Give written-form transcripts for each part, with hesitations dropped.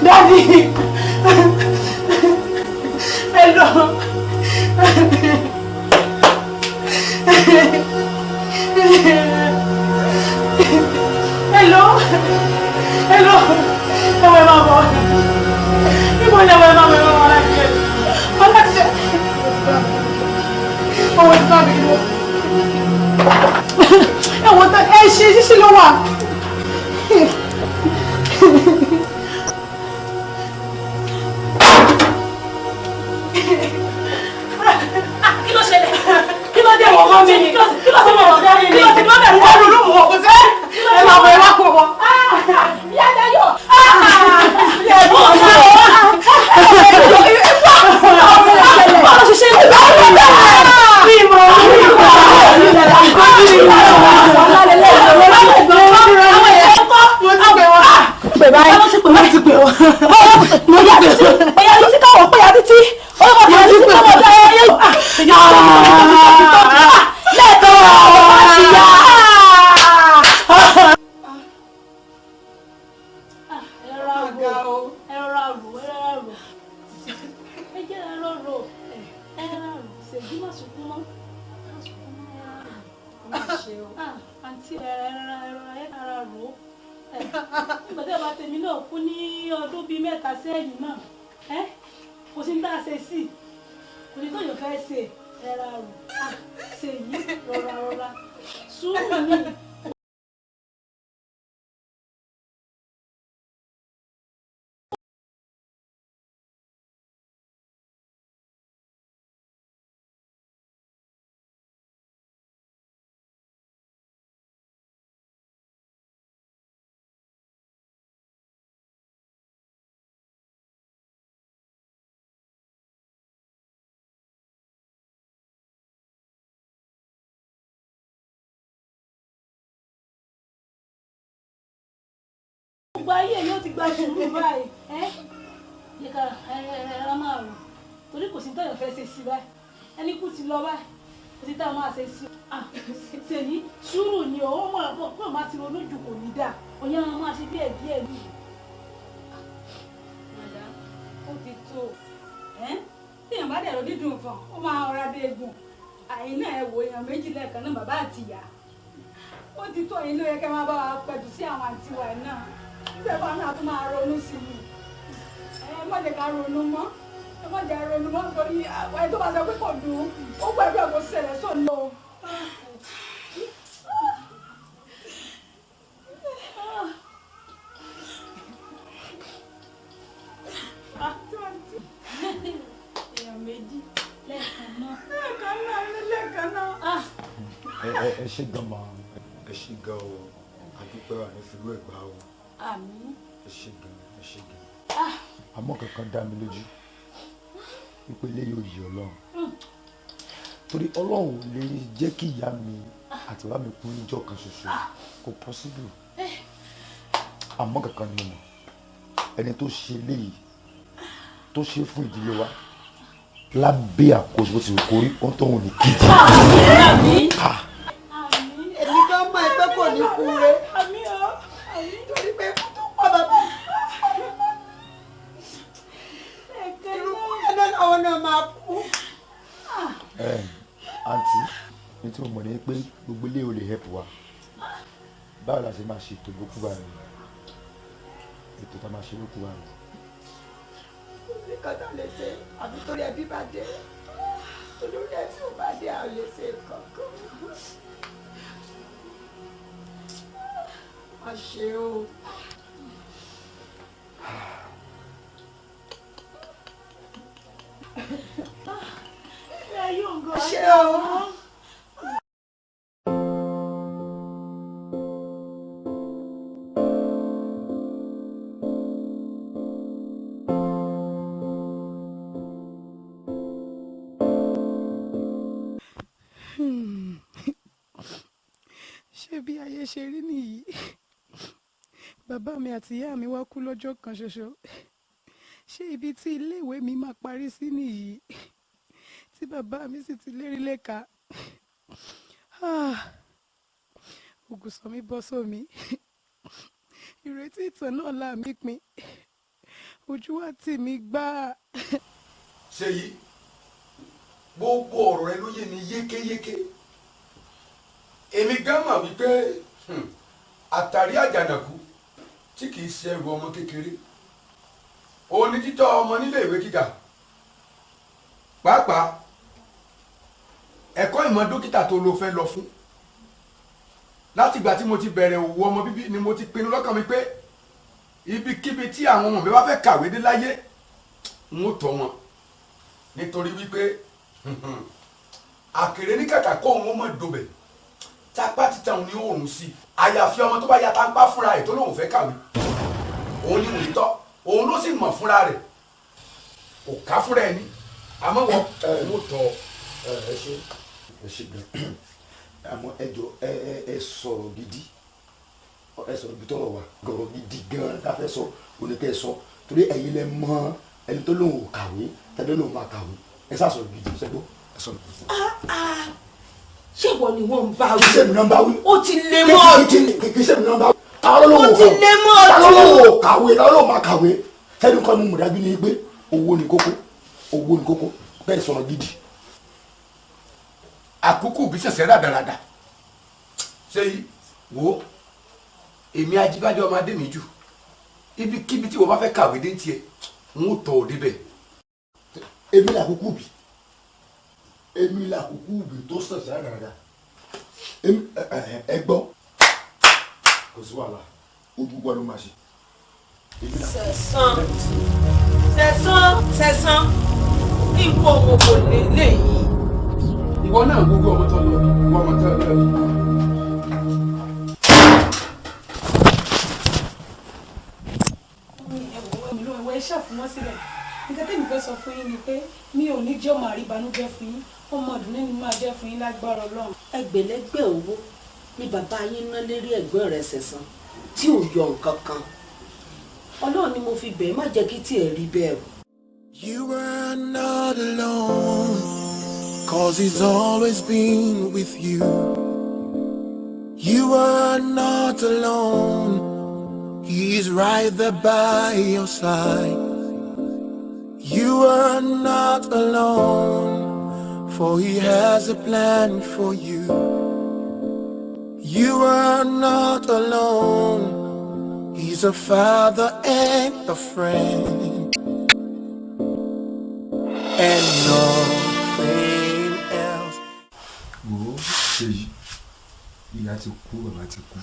Daddy. Hello. Hello. Hello. Hello, Mama. Ibo ni àwọn Mama wà láti. Mama ti ṣe. Ọwọ́ ti bá mi lọ. Ẹ̀wọ̀n tán ẹ ṣe ṣíṣí ló wà. Kí ló ṣẹlẹ̀? Kí ló dé wọ́n mọ́ mi? Kí ló ṣe mọ̀ ọ̀dá mi ni? Kí ló ṣe mọ́ bẹ̀rù wọ́n lóru mọ̀ kò sí? Ẹ máa wọ ẹ máa kó wọn. Ìyá Dayọ̀. Ìyá ẹ̀bùn ọ̀gá wọn. Báwo ṣe ṣe lè bá wọn bá wọn? Mi mọ̀ mi mọ̀. Pè báyìí. Mo ti pè wọ́n. Mo yà títí. Ọ̀yà títí káwọ̀ pé yà títí. Ọ̀yà kan títí káwọ̀ dá ẹ yẹ. Lẹ́ẹ̀kan ọ̀ṣì yá. Àǹtí ẹ̀rọ rò nígbà tí ọba tèmi náà kú ní ọdún bíi mẹ́ta sẹ́yìn náà kò sí ní tá a ṣe sí kò ní tó yóò fẹ́ ṣe ẹ̀rọ rò ṣe yìí rọra sùúrù ni. Gbogbo ayé yóò ti gba sùúrù báyìí yẹ ká ẹ máa rò torí kò sí tọ́yọ̀ fẹ́ ṣe sí báyìí ẹni kú ti lọ báyìí kò sí táwọn máa ṣe sí ṣèyí sùúrù ni òun mọ̀ ọ́ pé òun máa ti ronú jù kò ní dà òun yẹn máa ṣe díẹ̀ díẹ̀ ní. Màdá ó ti tó téèyàn bá dẹ̀rọ dídùn fún ó máa rọra dé egun àyínà ẹ̀ wò èèyàn méjì lẹ́ẹ̀kan náà bàbá àti ìyá ó ti tó yín ló yẹ kẹ́ máa bá wa pẹ̀tù sí àwọn àǹtí wa náà nígbà bá náà tún máa ronú sí i ẹ má jẹ́ ká ronú mọ́ ẹ má jẹ́ ronú mọ́ nítorí ẹ tó bá sọ pé kò dùn ó gbẹ̀gbẹ̀ kò ṣẹlẹ̀ sóòlù o. Èèyàn méjì lẹ́ẹ̀kan náà. Ẹ ṣe gan ma ẹ ṣe gan o àdúpẹ́ wà ní fìlú ẹ̀gbá o. Àmín. Ẹ ṣe gan. Àmọ́ kankan dá mi lójú wípé ilé yóò yí Ọlọ́run torí Ọlọ́run lè jẹ́ kí ìyá mi àti bàbá mi kú níjọ́ kan ṣoṣo kò possible. Àmọ́ kankan ni mo ẹni tó ṣe léyìí tó ṣe fún ìdílé wa lábẹ́ àkóso ti kórí ó tó wọn ní kíjì. Èmi kan mọ ẹgbẹ́ kò ní kú rẹ torí pé kó tó pọ̀ bàbá irú ẹ̀dá làwọn náà máa kú. Àǹtí ní tí mo mọ̀ ní pé gbogbo ilé ò lè help wa báwo la ṣe máa ṣe ètò ìgbókú báyìí ètò tá a máa ṣe lókù báyìí. Ní kọ́tà lè ṣe àbí torí ẹbí bá dé torí ẹbí ò bá dé àwọn lè ṣe kankan. Má ṣe o. Ṣé o? Ṣé bí ayé ṣe rí nìyí? Bàbá mi àti ìyá mi wá kú lọ́jọ́ kan ṣoṣo. Ṣé ibi tí iléèwé mi máa parí sí nìyí? Tí bàbá mi sì ti lérí lẹ́ka. Ògùsọ̀ mi bọ́ sómi. ìrètí ìtàn náà là mí pin ojú wa tì mí gbá. Ṣèyí gbogbo ọ̀rọ̀ rẹ ló yé mi yékéyéké èmi gan mọ̀ wípé àtàrí àjànàkú tí kìí ṣe ẹrù ọmọ kékeré òun ni títọ́ ọmọ nílé ìwé gíga pàápàá ẹ̀kọ́ ìmọ̀ dókítà tó lọ fẹ́ lọ fún látìgbà tí mo ti bẹ̀rẹ̀ òwò ọmọ bíbí ni mo ti pinnu lọ́kàn mi pé ibikíbi tí àwọn ọmọ mi bá fẹ́ kàwé dé láyé n ó tọ́ wọn nítorí wípé àkèrè ní kàkà kó òun ó mọ̀ dòbẹ̀ tápá títa òun ní òòrùn sí àyàfi ọmọ tó bá ya tápá fúnra ẹ̀ tó lóun fẹ́ kàwé òun ni òun tọ́ òun ló sì mọ̀ fúnra rẹ̀ kò ká fúnra ẹ̀ ní àmọ́ wọ́n ó tọ́ ẹ ṣe gan àmọ́ ẹ sọ̀rọ̀ gidi ẹ sọ̀rọ̀ bí tọrọ wa gọrọ gidi gan la fẹ́ sọ oníkẹ́ sọ torí ẹ̀yin lẹ mọ̀ ẹni tó lóun ò kàwé tẹ́lẹ̀ lóun máa kàwé ẹ sá sọ̀rọ̀ gidi ṣẹgbó ẹ sọ̀rọ̀. ṣé ìwọ ni wọ́n ń bá wí. kì í ṣe mi náà ń bá wí. ó ti lé mọ́ ọdún. kì í ṣe mi náà ń bá wí. táwọn lóun ò ó ti lé mọ́ ọdún. táwọn lóun ò kàwé táwọn lóun máa kàwé ẹni kan mú mùdájú ní pé owó ni kókó bẹ́ẹ̀ sọ̀rọ̀ gidi. àkókò bí sẹ̀sẹ̀ rádaràdà Ṣèyí wo èmi Ajíbádé ọmọ Adémíjù ibikíbi tí wọ́n bá fẹ́ kàwé dé tiẹ̀ n ó tọ́ ọ débẹ̀. èmi làkúkú bì tó sẹ̀sẹ̀ rádaràdà ẹ gbọ́ kò sí wàhálà ojú wa ló máa ṣe. sẹ̀sán kí n kó owó kò lè yìí. ìwọ náà gbogbo ọmọ tó lọ ìwọ ọmọ tó lọ. ẹ ṣàfihàn sílẹ̀ nǹkan tẹ́mi fẹ́ sọ fún yín ni pé mi ò ní jẹ́ ọmọ àríbanújẹ́ fún yín ọmọ ọdún nínú máa jẹ́ fún yín lágbára Ọlọ́run. ẹgbẹ̀lẹ́gbẹ̀ owó ni bàbá yín ná lérí ẹ̀gbọ́n rẹ̀ Sẹ̀san tí ò yọ nǹkan kan Ọlọ́run ni mo fi bẹ̀ẹ́ má jẹ́ kí tiẹ̀ rí bẹ́ẹ̀ o. You are not alone, 'cause he's always been with you. You are not alone, he's right there by your side. You are not alone, for he has a plan for you. You are not alone, he's a father and a friend, and nothing else. wo Ṣèyí ìyá ti kú bàbá ti kú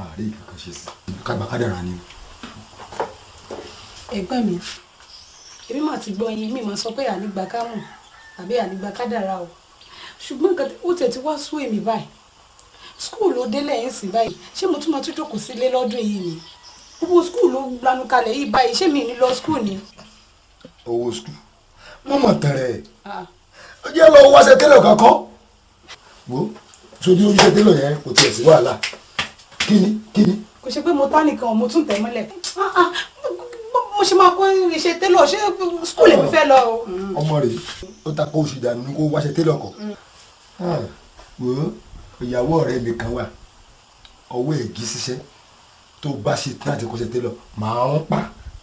ààrẹ ìkankan ṣe sí kágbá kádàrá ni. ẹgbẹ́ mi èmi máa ti gbọ́ yín mi máa sọ pé ànígbà kámù àbí ànígbà kádàrá o ṣùgbọ́n nǹkan ó tẹ̀ tí wá sú èmi báyìí skul ló dé lẹ́yìn sí báyìí ṣé mo tún máa tún jókòó sílé lọ́dún yìí ni owó skul ló lanu kalẹ̀ yìí báyìí ṣé mi ní lọ skul ni. owó skul mo mọ̀ tẹ̀rẹ̀ ó jẹ́ lọ wáṣẹ tẹ́lẹ̀ kankan wo sojú oúnjẹ tẹ́lẹ̀ yẹn kò tiẹ̀ sí wàhálà kíni. kò ṣe pé mo tá nìkan mo tún tẹ̀ mọ́lẹ̀ mo ṣe máa kó iṣẹ́ tẹ́lọ̀ ṣé skul èmi fẹ́ lọ o. ọmọ rẹ̀ ó ta kó oṣù dànù ní kó wáṣẹ tẹ́lẹ̀ kan wo ìyàwó ọ̀rẹ́ mi kan wà ọwọ́ ègì ṣiṣẹ́ tó bá ṣe tán àti kọ́ṣẹ́ tẹ́lọ̀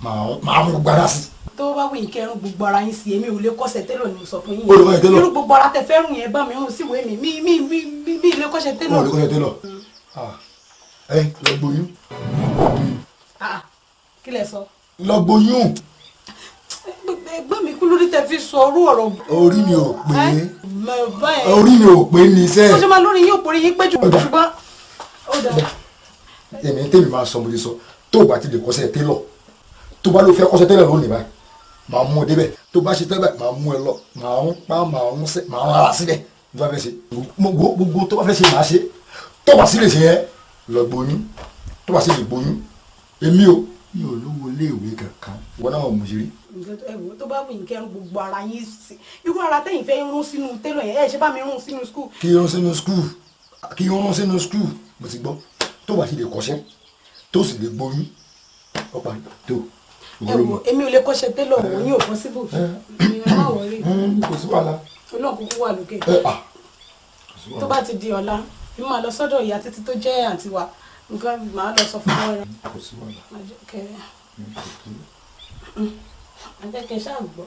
máa ń gbára sí. tó bá wù yín kẹrun gbogbo ara yín sí èmi ò lè kọ́ṣẹ́ tẹ́lọ̀ ni mo sọ fún yín olùkọ́ tẹ́lọ̀ irú gbogbo ara tẹ fẹ́ràn yẹn bá mi rún síwèé mi ilé kọ́ṣẹ́ tẹ́lọ̀. wọn ò lè kọ́ṣẹ́ tẹ́lọ̀ lọ gbóyún. kí lẹ sọ. lọ gbóyún. ẹgbẹ́ mi kú lórí tẹ fi sọ orú ọ̀rọ̀. orí mi ò pé orí mi ò pé ní sẹ́ẹ̀. mo ṣe máa lórí yín òpórí yín péjú ṣùgbọ́n ó dà. èmi tèmi máa sọ mo ti sọ tó o bá ti lè kọ́ṣẹ́ tẹ́lọ̀ tó bá ló fẹ́ kọ́ṣẹ́ tẹ́lọ̀ lónìí báyìí màá mú ọ débẹ̀ tó bá ṣe tẹ́lẹ̀ màá mú ẹ lọ màá rárá sílẹ̀ tó bá fẹ́ ṣe gbogbo tó bá fẹ́ ṣe màá ṣe tó bá sì lè ṣe yẹn lọ gbóyún tó bá sì lè gbóyún èmi ò lówó iléèwé kankan ìwọ náà wà mú ṣeré. ẹwọ tó bá wù yín kẹrun gbogbo ara yín sí irú ara tẹ̀yin fẹ́ rún sínú tẹ́lọ̀ yẹn ẹ ṣe bá mi rún sínú skul. kí rún sínú skul mo ti gbọ́ tó bá sì lè kọ́ṣẹ́ tó sì lè gbóyún ọ̀pá tó. ẹwọ èmi ò lè kọ́ṣẹ́ tẹ́lọ̀ òun yóò possible ìyẹn má wọrí. kò sí wàhálà. Ọlọ́run kúkú wà lókè. tó bá ti di ọ̀la mi máa lọ sọ́dọ̀ ìyá títí tó jẹ́ àǹtí wa nǹkan màá lọ sọ fún wọn. kò sí wàhálà. àjẹkẹ́ ṣáà gbọ́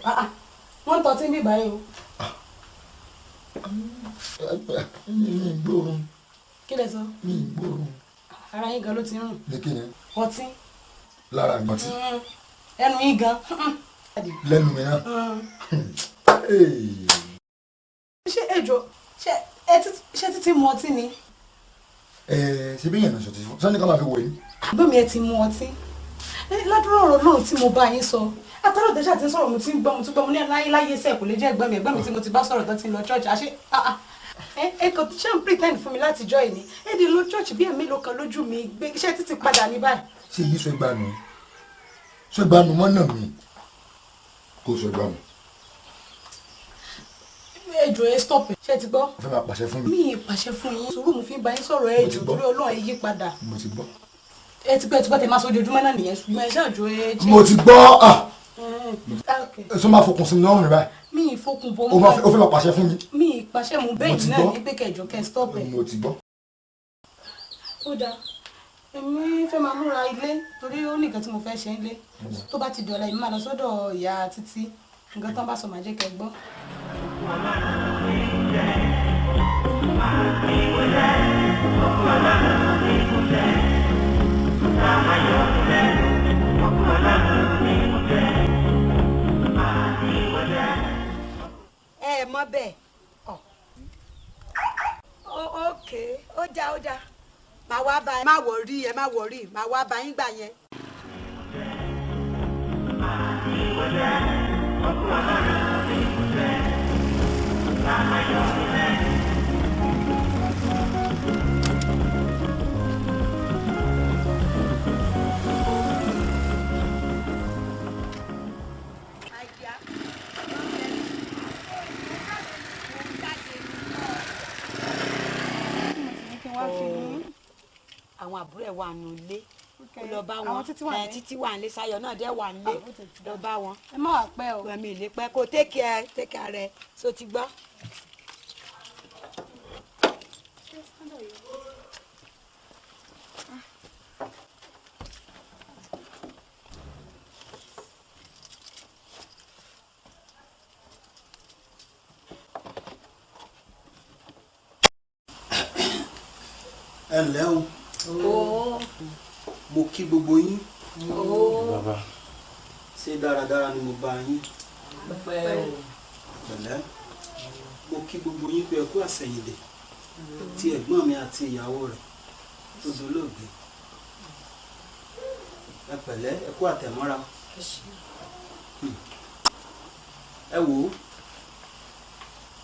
wọ́n ń tọ́tí bí báyìí o. mi ì gbóòórùn. kí lẹ sọ. mi ì gbóòórùn. ara yín gan ló ti rùn. ní kí ni. ọtí. lára mi. ọtí. ẹnu yín gan. lẹ́nu mi náà. ṣé ejò ṣé títí mu ọtí ni. ṣe bí yẹn náà ṣọtí fún sani ká máa fi wò yín. àbẹ̀mí ẹ ti mu ọtí ládùúrò ọ̀rọ̀ náà tí mo bá yín sọ àtàrà tẹ̀sà ti ń sọ̀rọ̀ mo ti ń gbọ́ mo ní láyé sẹ́ẹ̀ kò lè jẹ́ ẹ̀gbọ́n mi tí mo ti bá sọ̀rọ̀ tó ti ń lọ church àṣẹ ẹ kò ṣe ń pretend fún mi láti jọ́ ìní ẹ di lọ church bí ẹ̀mí ló kan lójú mi gbé iṣẹ́ títí padà ní báyìí. ṣé yìí sọ ìgbàanu mọ́nà mi kò sọ ìgbàanu. ejò ẹ stop ẹ ṣe ti gbọ́. mo fẹ́ máa pàṣẹ fún mi. mi ì pàṣẹ fún yín sùúrù mo fi ń bá yín sọ̀rọ̀ ejò torí Ọlọ́run ẹ yí padà. mo ti gbọ́. ẹ ti gbọ́ tẹ máa sọ ojoojúmọ́ náà nìyẹn ṣùgbọ́n ẹ ṣáàjò ẹ jẹ́. mo ti gbọ́ èso máa fokùn sí mi lọ́rùn rẹ báyìí. mi ì fokùn bò o fẹ́ máa pàṣẹ fún mi. mi ì pàṣẹ mo bẹ́ẹ̀ yìí náà ní pé kẹjọ kẹ stop ẹ. mo ti gbọ́. ó dáa èmi fẹ́ máa múra ilé torí ó ní nǹkan tí mo fẹ́ ṣe nílé tó bá ti dọ̀la èmi máa lọ sọ́dọ̀ ìyá títí nǹkan tán bá sọ màá jẹ́ kẹ́ gbọ́. ẹ mọ̀ bẹ́ẹ̀ ókè ó já màá wá bá ẹ má wọrí màá wá bá yín gbà yẹn. àwọn àbúrò ẹ̀ wà nù ilé lọ bá wọn títí wà nílé Sáyọ̀ náà dẹ̀ wà nílé lọ bá wọn. ẹ má wà pẹ́ o. mi ì lè pẹ́ kó take care rẹ so ti gbọ́. ẹ ǹlẹ́ o mo kí gbogbo yín bàbá ṣé dáradára ni mo bá yín pẹ̀lẹ́ mo kí gbogbo yín pé ẹ kú àsẹ̀yìndè tí ẹ̀gbọ́n mi àti ìyàwó rẹ̀ tó dolóògbé ẹ pẹ̀lẹ́ ẹ kú àtẹ̀mọ́ra ẹ wò ó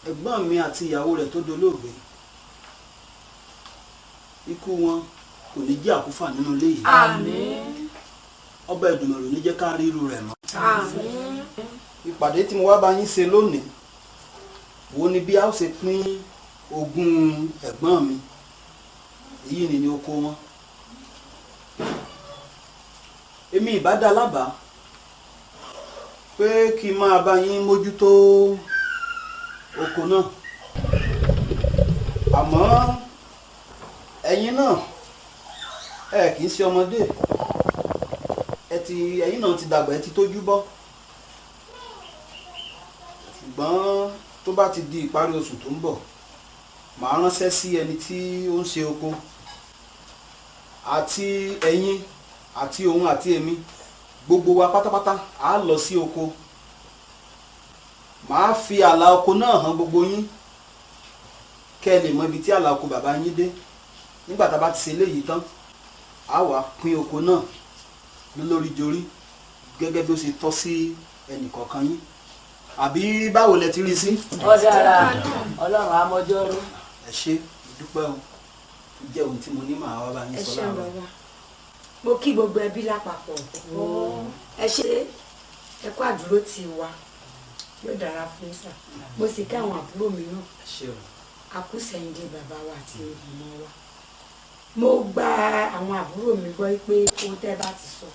ẹ̀gbọ́n mi àti ìyàwó rẹ̀ tó dolóògbé ikú wọn kò ní jẹ́ àkúfà nínú ilé yìí. àmín. ọba Èdùmàrè ò ní jẹ́ ká rí irú rẹ̀ mọ́. àmín. ìpàdé tí mo wá bá yín ṣe lónìí wo ni bí a ó ṣe pín ogún ẹ̀gbọ́n mi èyí ni oko wọn. èmi ìbá dá lábàá pé kí n máa bá yín mójútó oko náà àmọ́ ẹ̀yin náà ẹ kì í ṣe ọmọdé ẹ̀yin náà ti dàgbà ẹ ti tójú bọ́ ṣùgbọ́n tó bá ti di ìparí oṣù tó ń bọ̀ màá ránṣẹ́ sí ẹni tí ó ń ṣe oko àti ẹ̀yin àti òun àti èmi gbogbo wa pátápátá á lọ sí oko màá fi ààlà oko náà hàn gbogbo yín kẹ́ ẹ lè mọ ibi tí ààlà oko bàbá yín dé nígbà tá a bá ti ṣe eléyìí tán a wá pín oko náà lórí jorí gẹ́gẹ́ bí ó ṣe tọ́ sí ẹnìkọ̀ọ̀kan yín àbí báwo lẹ ti rí sí. ọ̀dára ọlọ́run amọ́jọ́rú. ẹ ṣé dúpẹ́ o jẹ́ ohun tí mo ní màá wá bá yín sọ láàárọ̀. bàbá mo kí gbogbo ẹbí lápapọ̀ ẹ ṣé ẹ kú àdúró tì wá yóò dára fún sà mo sì kí àwọn àbúrò mi náà ẹ ṣé o. àkúsẹ̀yìndé bàbá wa àti ọmọ wa mo gba àwọn àbúrò mi gbọ́ pé kó tẹ́ bá ti sọ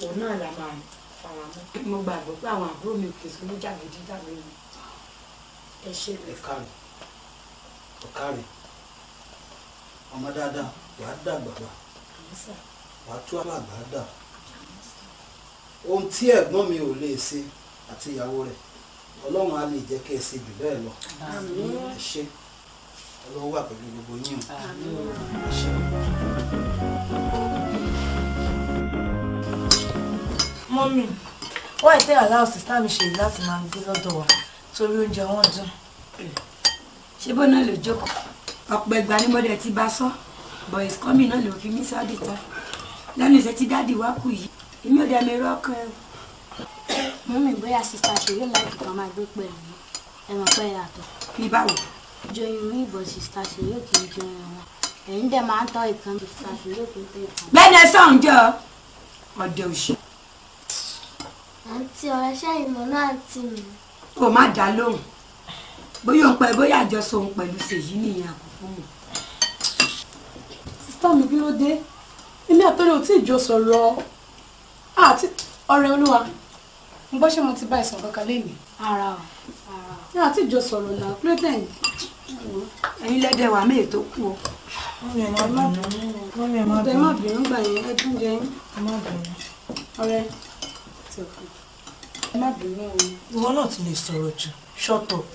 òun náà la máa fara mọ́ mo gbàgbọ́ pé àwọn àbúrò mi kì í sọ ní jàgídíjàgbé mi ẹ ṣé ẹ káre ọmọ dáadáa wàá dàgbà wá wàá tú alàgbà dà ohun tí ẹ̀gbọ́n mi ò lè ṣe àti ìyàwó rẹ̀ ọlọ́run á lè jẹ́ kẹ́ ẹ ṣe jù bẹ́ẹ̀ lọ ẹ ṣé ọlọ́run wà pẹ̀lú gbogbo yín o ẹ ṣé. mọ́mí wọ́n ìtẹ́ aláwọ̀ sísá mi ṣe láti máa gbé lọ́dọ̀ wa torí oúnjẹ wọn dùn. ṣé bó náà ló jókòó ọ̀pọ̀ ìgbà ni mo dẹ̀ ti bá sọ boys kọ́mì náà ló fi mí sọ́ọ́dì tán lẹ́nu ìṣẹ́ tí dáàdì wá kù yìí èmi ò dẹ̀ mẹ́rọ ọkàn ẹ̀. mọ́mí bóyá sísá ṣe yóò láìpẹ́ kan máa gbé pẹ̀lú ẹ̀wọ̀n pẹ́ yàtọ̀. ní báwo. joyin mi ìbọn sísá ṣe yóò kí n jẹun wọn ẹ̀yin dẹ̀ máa ń tọ́ ìkan sísá ṣe yóò kí n tẹ́ ìkan. bẹ́ẹ̀ni ẹ sọ̀hún jọ ọ̀dẹ̀ òṣì. àǹtí ọ̀rẹ́ ṣẹ́yìn mọ̀ náà àǹtí mi. kò má dá lóhùn bóyá òun pẹ́ bóyá àjọsọ òun pẹ̀lú ṣèyí nìyẹn àkókò mọ̀. sísá mi kí ló dé ilé àtọ́rẹ́ ò tí ì jọ sọ̀rọ̀ àti ọ̀rẹ́ olúwa ń gbọ́ ṣé mo ti bá ìsàn kankan léèmí. ara ọ̀ ní àti ìjọ sọ̀rọ̀ náà kí ló dé yìí. ẹ̀yin lẹ́dẹ̀ wà mí ètò kù o. mọ́mí ẹ má bínú. ọ̀dẹ̀ má bínú gbà yẹn ẹ tún jẹ yín. ẹ má bínú. ọ̀rẹ́ ẹ má bínú o. ìwọ náà ti lè sọ̀rọ̀ jù shut up.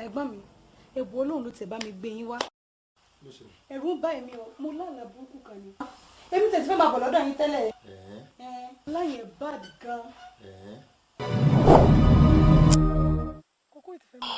ẹ̀gbọ́n mi egbò olóhùn ló tẹ̀ bá mi gbé yín wá. ẹ̀rù ń bá èmi o mo lálàá burúkú kan ni. èmi tẹ̀sí fẹ́ máa bọ̀ lọ́dọ̀ yín tẹ́lẹ̀. láyé bad gan. kókó ìtìfẹ́ mi.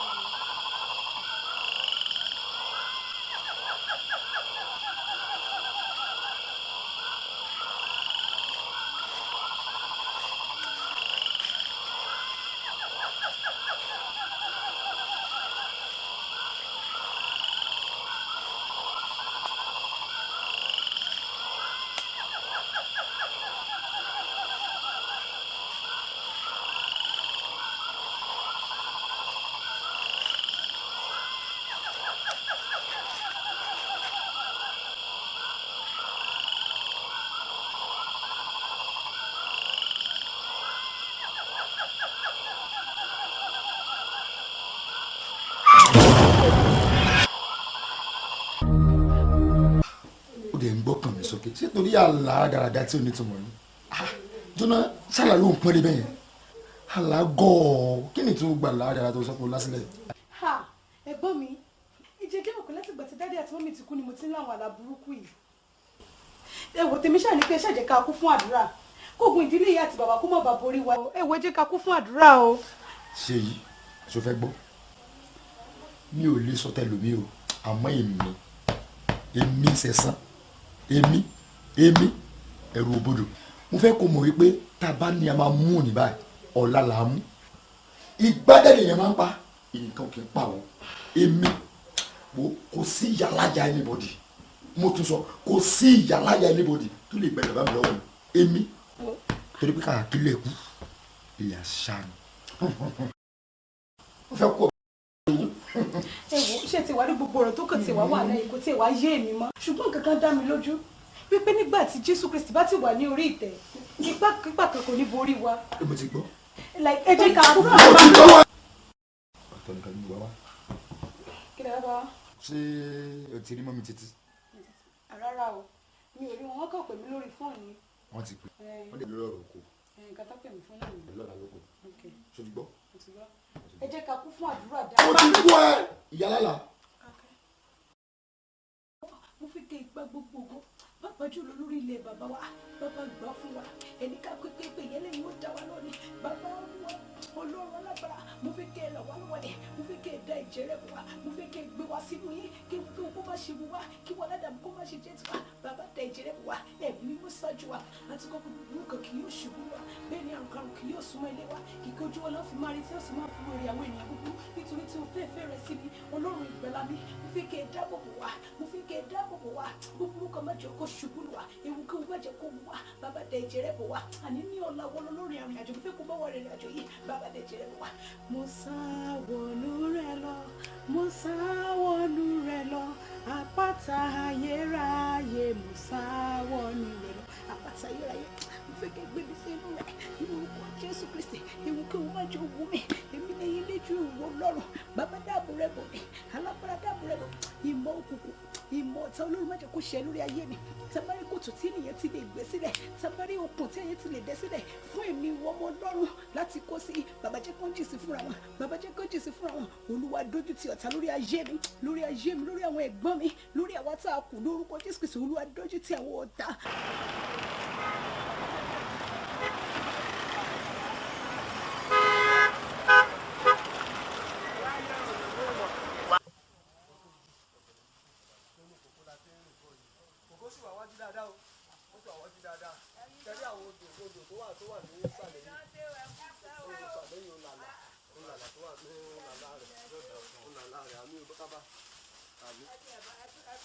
sókè ṣé torí àlá dáradára tí ò ní túmọ̀ ni jóná ṣàlà ló ń pọ́n dé bẹ́yẹn àlá gọ́ọ̀ kí ni tí ó gbà lára tó sọ pé ó lásìlẹ̀. ẹ̀gbọ́n mi ìjẹ́ kí òkú láti gbà tí dáadé àti mọ́mí ti kú ni mo ti ń láwọn àlá burúkú yìí. èwo tèmi ṣáà ní pé ṣàjẹ́ ká kú fún àdúrà kóògùn ìdílé ìyá àti bàbá kó má bàa borí wa. èwo jẹ́ ká kú fún àdúrà o. ṣe yìí ṣo fẹ́ gbọ́ mi ò lè sọ tẹlómi o àmọ́ èmi ṣẹ̀san èmi ẹ̀rù òbodò mo fẹ́ kó mọ̀ wípé tá a bá ní a máa mú òní báyìí ọ̀la là á mú ìgbádẹ́lẹ̀ yẹn máa ń pa nǹkan kì í pa ọ́ èmi kò sí ìyàlájà anybody mo tún sọ kò sí ìyàlájà anybody tó lè gbẹ̀rẹ̀ bá mi lọ́wọ́ mi èmi torí pé káàkiri kílẹ̀ kú ilẹ̀ àṣà ni mo fẹ́ kó ẹ̀wọ̀ iṣẹ́ ti wà ní gbogbo ọ̀rọ̀ tó kàn ti wà wà lẹ́yìn kò tí ì wá yé mi mọ́ ṣùgbọ́n kankan dá mi lójú wípé nígbà tí Jésù Kristi bá ti wà ní orí ìtẹ́ ipá kan kò ní borí wa. mo ti gbọ́. ẹ jẹ́ ká kú fún àwọn. ọ̀tọ̀ nìkan ní ìwà wa. kí lè bá wa. ṣé o ti rí mọ́mí títí. rárá o mi ò rí wọn kàn pè mí lórí fóònù. wọ́n ti pè wọ́n lè lórí ọ̀rọ̀ oko. nǹkan tó pè mí fún náà nìyẹn. lọ́la lóko. ṣo ti gbọ́. ẹ jẹ́ ká kú fún àdúrà dáadáa. ó ti kú ẹ ìyálàlà. mo fi ké ipa gbogbo bàbá jùlọ lórí ilé bàbá wa bàbá gbà fún wa ẹni ká pépé yẹn lẹ́yìn ó dá wa lónìí bàbá wa Ọlọ́run alágbára mo fi ké ẹ̀rọ wa lọ́wọ́ ẹ̀ mo fi ké ẹ̀dá ìjẹ́rẹ́ bọ̀ wá mo fi ké gbé wa sínú yín kí wọn kó má ṣe wù wá kí wọn ládàá kó má ṣe jẹ́ tiwa bàbá dá ìjẹ́rẹ́ bọ̀ wá ẹ̀mí mú ṣáájú wa àti kọ́ gbogbo kan kì yóò ṣubú wa bẹ́ẹ̀ ni àrùn karùn kì yóò súnmọ́ ilé wa kì kójú wọn lọ́ fi máa rí tí ó sì máa fi wọ̀rẹ̀ àwọn ènìyàn gbogbo nítorí tí o fẹ́ fẹ́ rẹ sí mi Ọlọ́run ìgbàlà mi mo fi ké dáàbò bò wá mo fi ké dáàbò bò wá gbogbo kan má jẹ́ kó ṣubú lù wá ewu kí o má jẹ́ kó wù wá bàbá dá ìjẹ́rẹ́ bọ̀ wá àní ní ọ̀la wọlọ́ lórí àrìn àjò mo fẹ́ kó bá wọ rìnrìn àjò yìí bàbá dá ìjẹ́rẹ́ bọ̀ wá. mo sá wọnú rẹ lọ mo sá wọnú rẹ lọ àpáta ayérayé mo sá wọnú rẹ lọ àpáta ayérayé mo fẹ́ kẹ́ gbé mi sínú rẹ ní orúkọ Jésù Kristi ewu kí o má jẹ́ wù mí èmi lẹ́yìn lẹ́jú ìwọ lọ́rùn bàbá dáàbò rẹ bò mí alágbára òkùnkùn ìmọ̀ ọ̀tá Ọlọ́run má jẹ́ kó ṣẹ lórí ayé mi tabari kòtò tí ènìyàn ti lè gbé sílẹ̀ tabari okùn tí ènìyàn ti lè dẹ sílẹ̀ fún èmi ìwọ ọmọ Ọlọ́run láti kó sí bàbá jẹ́ kó jì sí fúnra wọn bàbá jẹ́ kó jì sí fúnra wọn Olúwa dójú ti ọ̀tá lórí ayé mi lórí àwọn ẹ̀gbọ́n mi lórí àwa tá a kù lórúkọ Jésù Kristi Olúwa dójú ti àwọn ọ̀tá.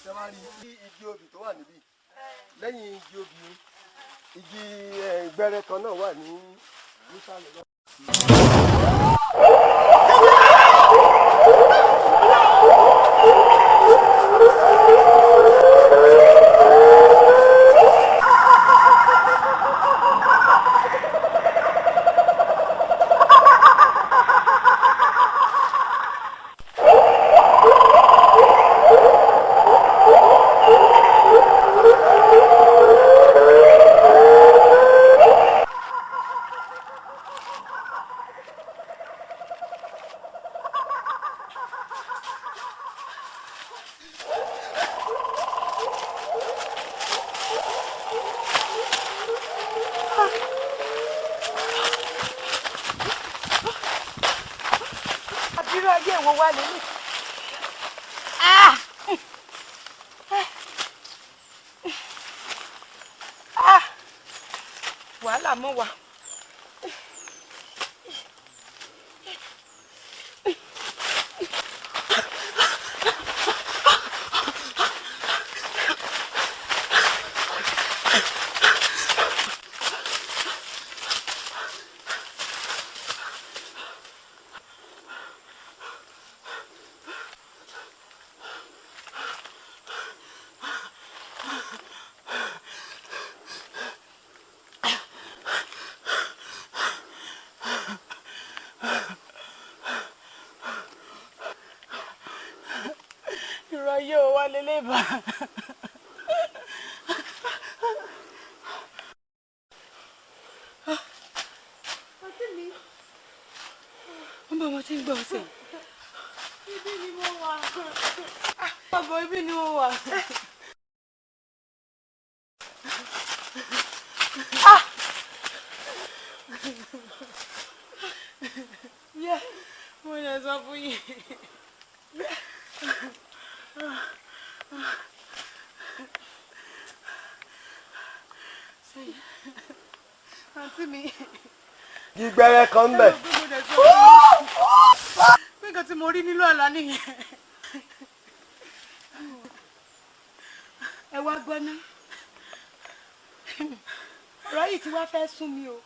Ṣé wá rí igi obì tó wà níbí lẹ́yìn igi obì igi ìgbẹ́rẹ́ kan náà wà ní nísàlẹ̀ náà. Wàhálà mọ́ wa. Ayé o wá lélẹ̀ bá. Àti mi. Wọ́n bá wọn tí ń gbọ́ ọ̀sẹ̀. Ibi ni mo wà. Ọ̀bọ̀ ibi ni mo wà. Mo yẹ sọ fún yín. Àǹtí mi. Gbígbẹ́rẹ́ kan ń bẹ. Pé nǹkan tí mo rí nílò àlá nìyẹn. Ẹ wá gbọ́ ná. Ọ̀rọ̀ yìí ti wá fẹ́ sún mi o.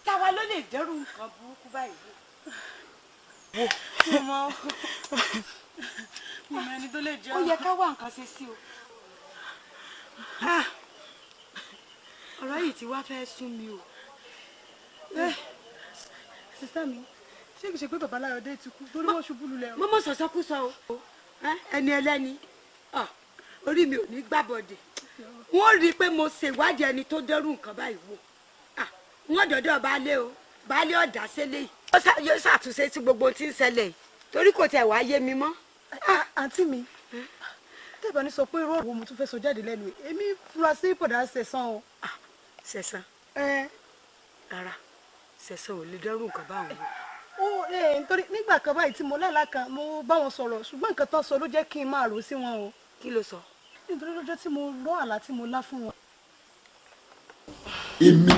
Táwa ló lè dẹ́rù nǹkan burúkú báyìí. Mo mọ ẹni tó lè jẹ́. Ó yẹ ká wá nǹkan ṣe sí o. Ọ̀rọ̀ yìí ti wá fẹ́ sún mi o. Sísá mi, ṣé kìí ṣe pé bàbá Láyọ̀dé ti kú torí wọ́n ṣubú lulẹ̀ o? Mọ́mọ́ sọ̀sọ́kúsọ o. Ẹni ẹlẹ́ni orí mi ò ní gbàbọ̀dẹ̀. Wọ́n rí i pé mo ṣèwádìí ẹni tó dẹ́rù nǹkan báyìí wò. Wọ́n dọ̀dọ̀ baálé o, baálé ọ̀dà sílé yìí. Yóò ṣàtúnṣe sí gbogbo tí ń ṣẹlẹ̀ yìí torí kò tẹ̀ wá yé mi mọ́. Àǹtí mi, tẹ́bà ní sọ pé irú ọ̀rọ̀ mo tún fẹ́ sọ jáde lẹ́nu ẹ̀ èmi fura sí bọ̀dá Sẹ̀san o. Sẹ̀san? Rárá, Sẹ̀san ò lè dẹ́rù nǹkan báwọn o. Nítorí nígbà kan báyìí tí mo lálàá kan mo bá wọn sọ̀rọ̀ ṣùgbọ́n nǹkan tán sọ ló jẹ́ kí n máa rò sí wọn o. Kí ló sọ? Nítorí lọ́jọ́ tí mo rọ́ àlá tí mo lá fún wọn. Èmi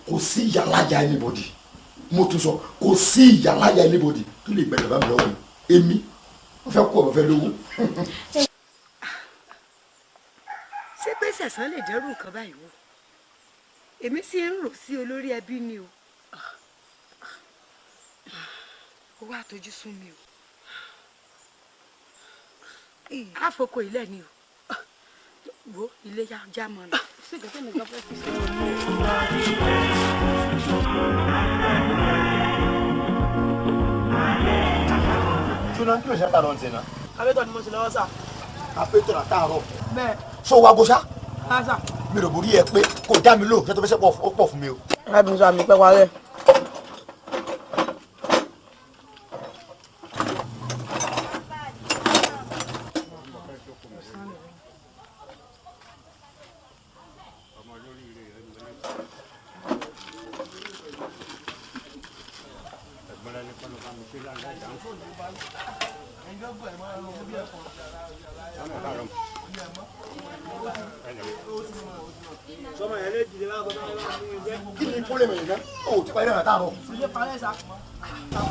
kò sí ìyàláyà anybody mo tún sọ kò sí ìyàláyà anybody tó lè gbẹ̀dẹ̀ bá mi lọ́wọ́ mi èmi wọ́n fẹ́ kú ọ̀rọ̀ fẹ́ lówó. Ṣé pé Sẹ̀san lè dẹ́rù nǹkan báyìí wò? Èmi sì ń rò sí olórí ẹbí ni o. Ó wá tójú sún mi o. Àfokò ilẹ̀ ni o. Wo ilé já mọ́ ni. Sí ìgbésẹ̀ mi gbọ́ fẹ́ fi ṣe ọ̀rọ̀. dúná kí ló ṣe ń tààrọ̀ ǹtẹ̀ náà. kápẹ́tọ̀ ni mo ṣe lọ́wọ́ sà. kápẹ́tọ̀ àtàárọ̀. bẹ́ẹ̀. so wa gbọ́sá. sà. mi ò borí ẹ pé kò dá mi lóhùn ṣé tó fẹ́ pọ̀ fún mi o. arábìnrin sọ àmì pẹ́ wálẹ̀. kí ni kó lè mẹ̀yìn náà o ti parí náà táàrọ̀. ṣe parẹ́ sà.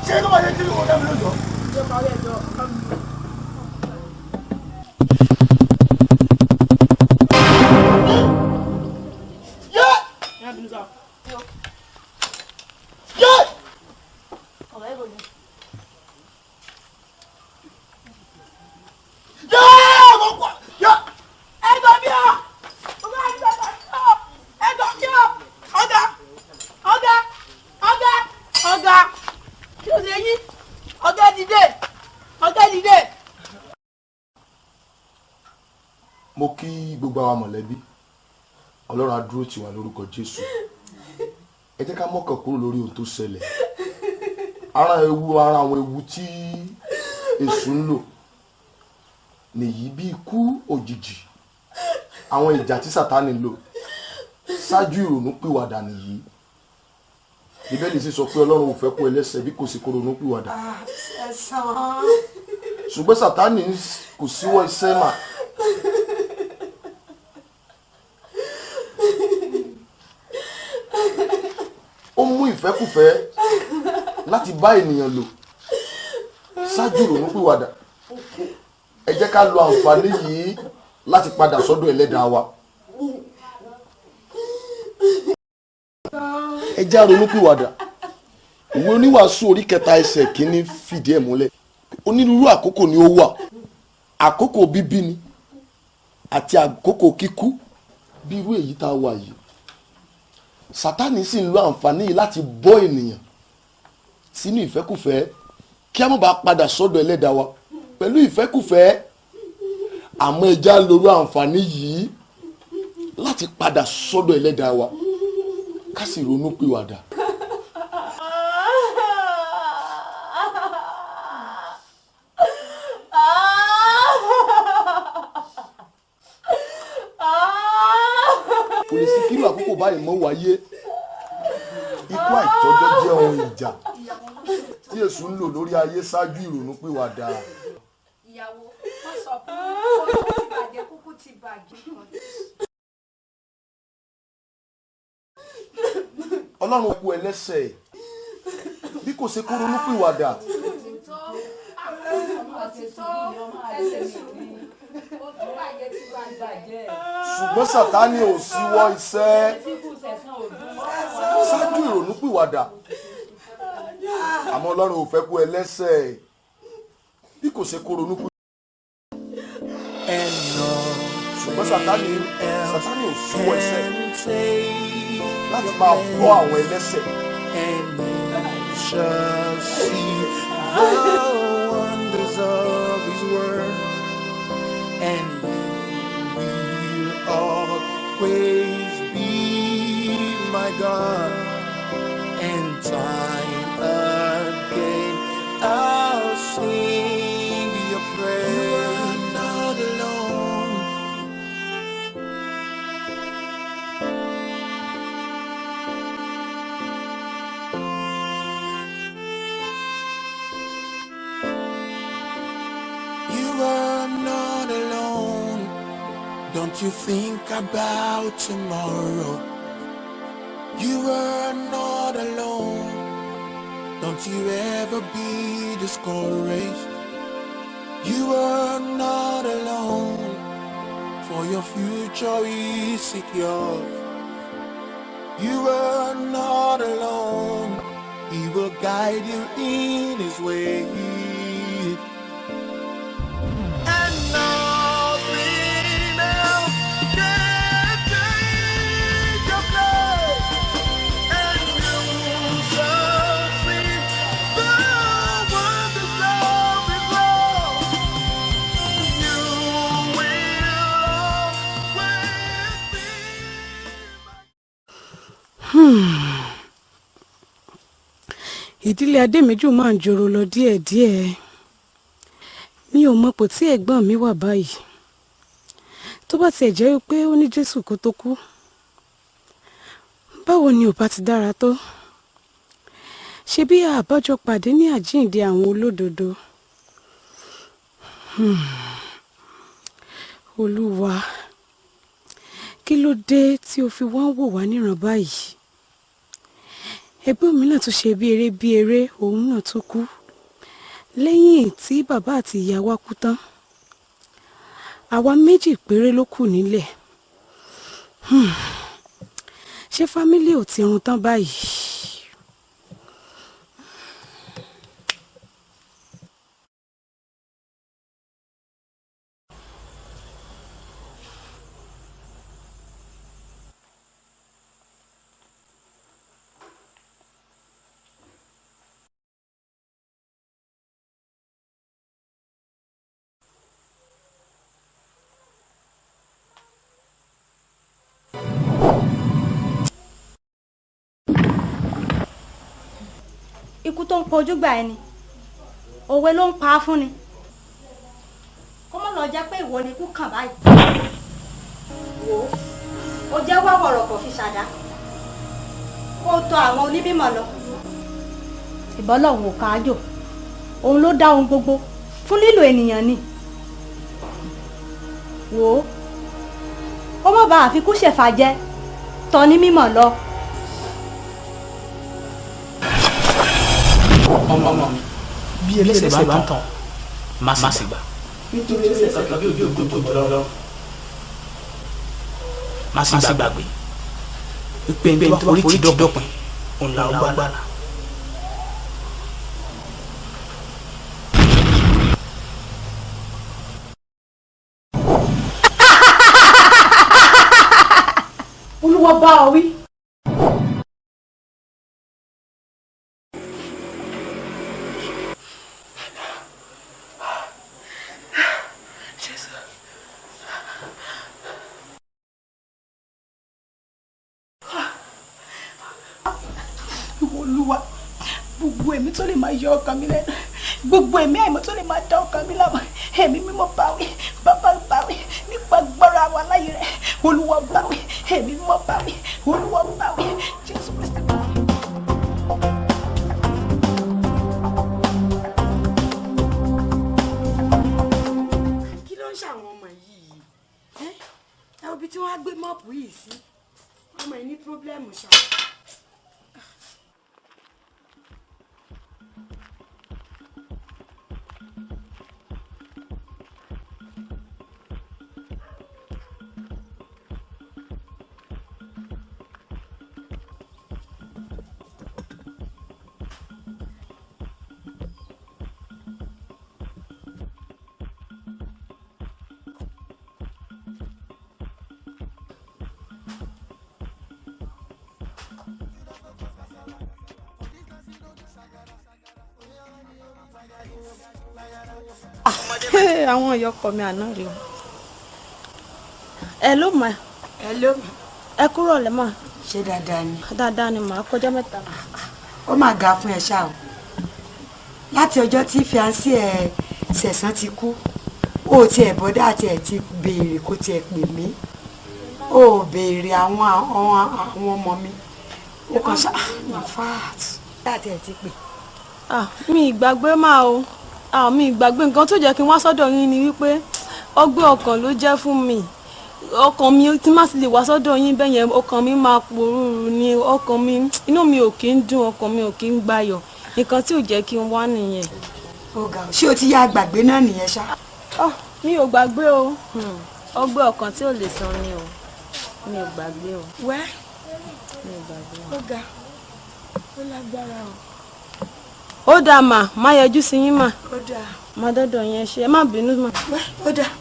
ṣé kí wọ́n yẹ kí wọ́n dá mi lójọ́. ṣe parẹ́ ẹjọ́. mo kí gbogbo àwọn mọ̀lẹ́bí ọlọ́run á dúró tì wá lórúkọ jésù ẹ jẹ́ ká mọ́kàn kúrò lórí ohun tó ṣẹlẹ̀ ara àwọn ewu tí èṣù ń lò nìyí bí ikú òjijì àwọn ìjà tí sátánì lò ṣáájú ìrònú pìwàdà nìyí bíbélì sì sọ pé ọlọ́run ò fẹ́ kó ẹlẹ́ṣẹ̀ bí kò sí kó ronú pìwàdà ṣùgbọ́n sátánì kò síwọ́ iṣẹ́ mà. ó mú ìfẹ́kùfẹ́ láti bá ènìyàn lò ṣáájú ìrònú pìwàdà ẹ jẹ́ ká lo àǹfààní yìí láti padà sọ́dọ̀ ẹlẹ́dàá wa. ẹ jẹ́ ronú pìwàdà ìwé oníwàásù orí 3 ẹsẹ̀ 1 fìdí ẹ̀ múlẹ̀ onírúurú àkókò ni ó wà àkókò bíbí ni àti àkókò kíkú bí irú èyí tá a wà yìí sátánì sì ń lo àǹfààní yìí láti bọ́ ènìyàn sínú ìfẹ́kùfẹ́ kí a má bàa padà sọ́dọ̀ ẹlẹ́dàá wa pẹ̀lú ìfẹ́kùfẹ́ àmọ́ ẹ já lóru àǹfààní yìí láti padà sọ́dọ̀ ẹlẹ́dàá wa ká sì ronú pìwàdà. kò lè sí kírú àkókò báyìí mọ́ wáyé ikú àìtọ́jọ́ jẹ́ ohun ìjà tí èṣù ń lò lórí ayé ṣáájú ìrònú pìwàdà. ìyàwó wọ́n sọ fún mi kó ti bàjẹ́ kúkú ti bàjẹ́. ọlọ́run kú ẹlẹ́ṣẹ̀ bí kò ṣe kó ronú pìwàdà. ṣùgbọ́n sátánì ò síwọ́ iṣẹ́ ṣáájú ìrònú pìwàdà àmọ́ ọlọ́run ò fẹ́ kú ẹlẹ́ṣẹ̀ bí kò ṣe kó ronú pìwàdà. ṣùgbọ́n sátánì ò síwọ́ iṣẹ́ láti máa bọ́ àwọn ẹlẹ́ṣẹ̀. Shall see the wonders of His word, and you will always be my God. And time again I'll sing your praise. You are not alone. You are not alone. Don't you think about tomorrow. You are not alone. Don't you ever be discouraged. You are not alone. For your future is secure. You are not alone. He will guide you in His way. And nothing else can take your place. And you shall see the wonders of His love. ìdílé Adémẹ́jù máa ń jòrò lọ díẹ̀díẹ̀. Mi ò mọ̀ pò tí ẹ̀gbọ́n mi wà báyìí. Tó bá tiẹ̀ jẹ́ wípé ó ní Jésù kó tó kú, báwo ni ò bá ti dára tó? Ṣebí àbájọ pàdé ní àjíǹde àwọn olódodo. Olúwa, kí ló dé tí o fi wá ń wò wá níran báyìí? Ẹgbẹ́ mi náà tún ṣe bí eré, òun náà tún kú. Lẹ́yìn tí bàbá àti ìyá wa kú tán, àwa méjì péré ló kù nílẹ̀. Ṣé fámílì ò ti run tán báyìí? Ikú tó ń pojú gbà ẹni òwe ló ń pa á fún ni. Kó mọ̀ lọ jẹ́ pé ìwọ ni ikú kàn báyìí. Wò ó jẹ́ wọ́wọ́rọ̀ kò fi ṣàdá kó tọ̀ àwọn oníbímọ lọ. Ìbọn lọ́hùn ò káájò, òun ló dá ohun gbogbo fún lílo ènìyàn ni. Wò ó mọ̀ bá àfikún ṣèfàjẹ́ tọ́ ní mímọ̀ lọ. Ọmọ mi bí ẹlẹ́sẹ̀ bá ń tàn má sì gbà nítorí ẹlẹ́sẹ̀ kan bí ojú ògbó tó lọ má sì gbàgbé pípé ní tó bá forí ti dọ́pin òun là ó gbàgbára. Olúwa bá ọ wí. Olúwa, gbogbo ẹ̀mí tó lè máa yọ ọkàn mi lẹ́nu, gbogbo ẹ̀mí àìmọ́ tó lè máa dá ọkàn mi láàmú, ẹ̀mí mímọ́ báwí, bàbá báwí, nípa agbára wa láyé rẹ̀, Olúwa báwí, ẹ̀mí mímọ́ báwí, Olúwa báwí, Jésù Kristi báwí. Kí ló ń ṣàwọn ọmọ yìí? Ẹ wo bí tí wọ́n á gbé mọ́ọ̀pù yìí sí. Ọmọ yìí ní pírọ́blẹ́mù ṣá. Àwọn ìyọkọ mi àná rèé o. Hello ma. Hello. Ẹ kúrò lẹ́ mà. Ṣé dáadáa ni? Dáadáa ni màá kọjá mẹ́ta. Ó mà ga fún ẹ ṣá o. Láti ọjọ́ tí fiancé ẹ Sẹ̀san ti kú, ó tiẹ̀ bọ́dá tiẹ̀ ti béèrè kó tiẹ̀ pè mí. Ó béèrè àwọn ọmọ mi. Ó kàn ṣá in fact láti ẹ̀ ti pè. Mi ìgbàgbé máa o. Mi ìgbàgbé nǹkan tó jẹ́ kí n wá sọ́dọ̀ yín ni wípé ọgbẹ́ ọkàn ló jẹ́ fún mi. Ọkàn mi tí má sì lè wá sọ́dọ̀ yín bẹ́ẹ̀ yẹn ọkàn mi máa pòrúurú ni ọkàn mi inú mi ò kí ń dùn ọkàn mi ò kí ń gbáyọ̀ nǹkan tí ò jẹ́ kí n wá nìyẹn. Ṣé o ti yá gbàgbé náà nìyẹn ṣá? Mi ò gbàgbé o ọgbẹ́ ọkàn tí ò lè san ni o mi ò gbàgbé o. Wẹ́ mi ò gbàgbé o. Ó ga ó lágbára o. Ó dáa mà má yọjú sí yín mà. Ó dáa. Má dọ́dọ̀ yẹn ṣe ẹ má bínú mà. Ó dáa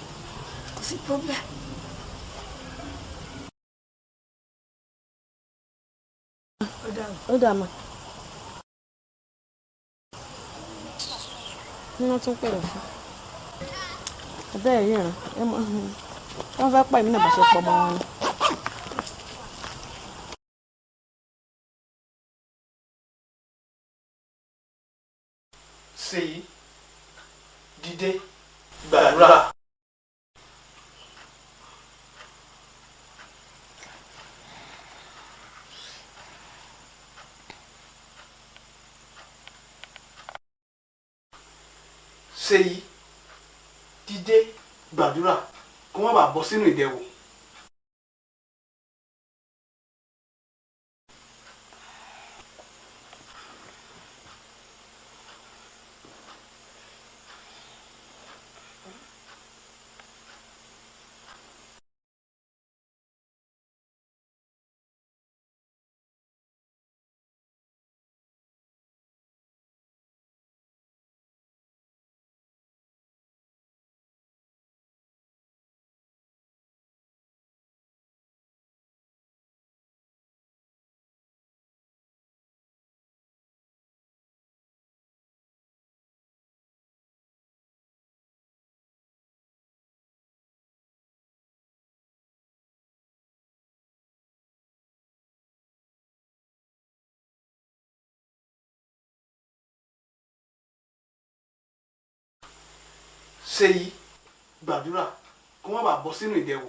kò sí problem. Ó dáa mà. Ní wọ́n tún pèrò fún. Ẹ̀bẹ́ ẹ̀rí ìrìn wọ́n fẹ́ pa èmi náà bá ṣe pọ̀ mọ́ wọn ni. Ṣèyí dìde gbàdúrà. Ṣèyí dìde gbàdúrà kó má bàa bọ́ sínú ìdẹwò. Ṣèyí gbàdúrà kó má bàa bọ́ sínú ìdẹwò.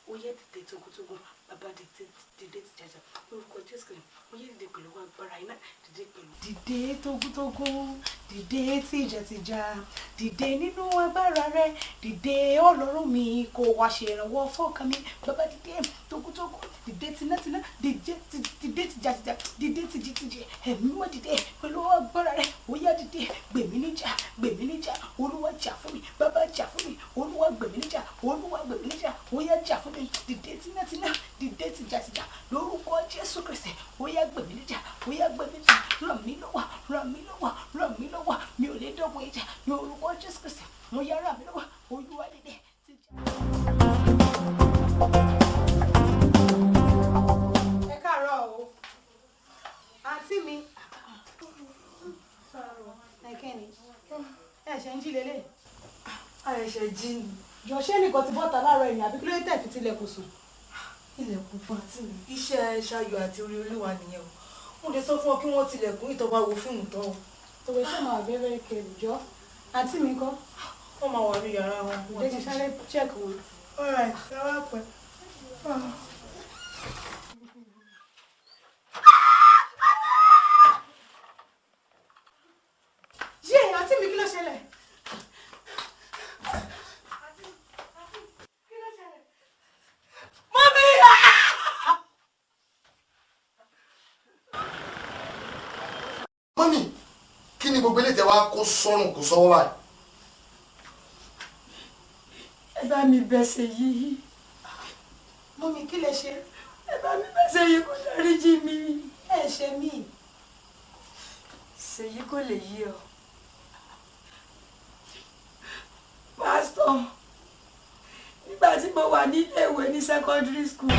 Oyè dìde togotogo bàbá dìde tìjàjà lórúkọ Jésù kìí oyè dìde pẹ̀lú agbára iná dìde pẹ̀lú. Dìde togotogo dìde tìjàtìjà dìde nínú agbára rẹ dìde Ọlọ́run mi kó wá ṣe ìrànwọ́ fọ́ọ̀kan mi bàbá dìde togotogo dìde tìnátìná dìde tìjàtìjà dìde tìjìtìjì ẹ̀mí mọ́ dìde pẹ̀lú agbára rẹ oyè dìde gbèmí níjà Olúwa jà fún mi bàbá jà fún mi Olúwa gbèmí níjà oyè jà fún mi dìde tìnátìná dìde tìjàtìjà lórúkọ Jésù Kristi oyè gbèmí níjà ràn mí lọ́wọ́ mi ò lè dọ́gbọ̀ ìjà ní orúkọ Jésù Kristi mo yá ràn mí lọ́wọ́ Olúwa dìde tìjà. Ẹ káàárọ̀ o àǹtí mi ẹ̀kẹ́ni ẹ̀ṣẹ̀ ń jí lélẹ̀. àìṣẹ̀ jí ni. jọ̀ṣẹ́ nìkan ti bọ́ta láàárọ̀ ẹ̀yìn àbí kí ló dé tẹ̀ fi tilẹ̀kùn sùn. ilẹ̀kùn fún àǹtí mi iṣẹ́ ṣayọ̀ àti orí Olúwa nìyẹn o mo lè sọ fún ọ kí wọ́n tilẹ̀kùn ìtọ́ bá wo fíìmù tán o. òwe ṣe máa bẹ̀rẹ̀ kẹrù jọ àǹtí mi kọ́. wọ́n máa wà ní yàrá wọn. ǹjẹ́ kí sáré check wọn. alright ẹ wá pẹ́. yé àǹtí mi kí ló ṣẹlẹ̀. mọ́mí kí ni gbogbo eléyìí tẹ wá kó sọ́run kó sọ́wọ́ báyìí. ẹ bá mi bẹ̀sẹ̀ yìí. mọ́mí kí lẹ ṣe. ẹ bá mi bẹ̀sẹ̀ yìí kó dáríjì mi. ẹ ṣe mí. Ṣèyí kò lè yí ọ. pásítọ̀ nígbà tí mo wà nílé ìwé ní secondary school.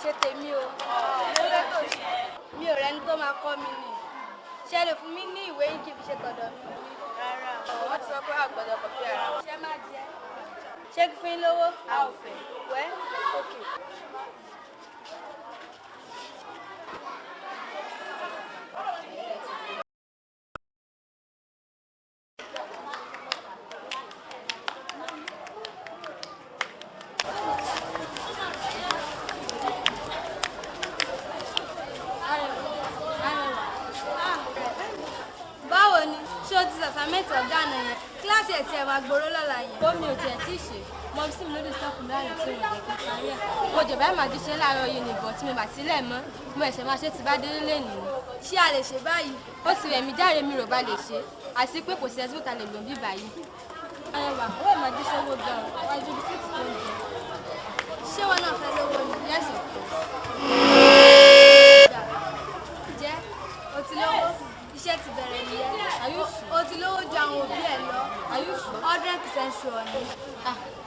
ṣe tèmi o mi ò rẹni tó máa kọ́ mi ni ṣe lè fún mi ní ìwé yín kí n fi ṣe tọ̀dọ̀ mi rárá wọ́n ti sọ pé àgbọ̀dọ̀ kọ̀ pé ara ṣe má jẹ́ ṣé kí fún yín lówó a ò fẹ́ wẹ́ òkè. báwo ni ṣé o ti sàṣàmẹ́tì ọ̀gá àná yẹn kíláàsì ẹ̀ tí ẹ̀ máa gbòòrò lọ́la yẹn. bómi ò tiẹ̀ tí ì ṣe mo bí sí mi lórí sọ́ọ̀kùn láàyè tí mo jẹ́ kí n parí ẹ̀. mo jọ̀bá ẹ̀ máa di ṣe láàárọ̀ yìí nìbọn tí mo bà sílẹ̀ mọ́ mo ẹ̀ṣẹ̀ máa ṣe ti bá délé lè nìyí. ṣé a lè ṣe báyìí ó ti rẹ̀ mí járe mi rò bá lè ṣe àti pé kò sí ẹtí òta lè lò ń bí báyìí. arẹwà ó ẹ̀ máa di sówó gan-an wájú bisikíìtì tó ń jẹ. ṣé wọn náà fẹ́ lówó ni yẹ́sì kù. jẹ́ o ti lówó iṣẹ́ ti bẹ̀rẹ̀ nìyẹn o ti lówó ju àwọn òbí ẹ̀ lọ 100% sure ni.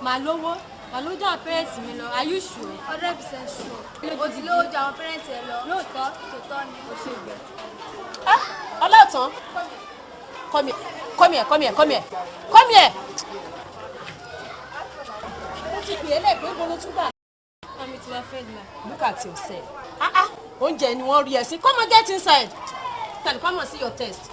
màá lówó ju àwọn pẹ́rẹ́ǹtì mi lọ are you sure? 100% sure o ti lówó ju àwọn pẹ́rẹ́ǹtì ẹ̀ lọ lóòótọ́ tòótọ́ ni o ṣe gbẹ. ọlọ́tàn come here. mo ti pè é lẹ́ẹ̀pẹ́ bolo tún gbà. mami ti wá fẹ́ gbà. look at yourself. oúnjẹ ni wọ́n rí ẹ sí come on get inside. Can come and see your test.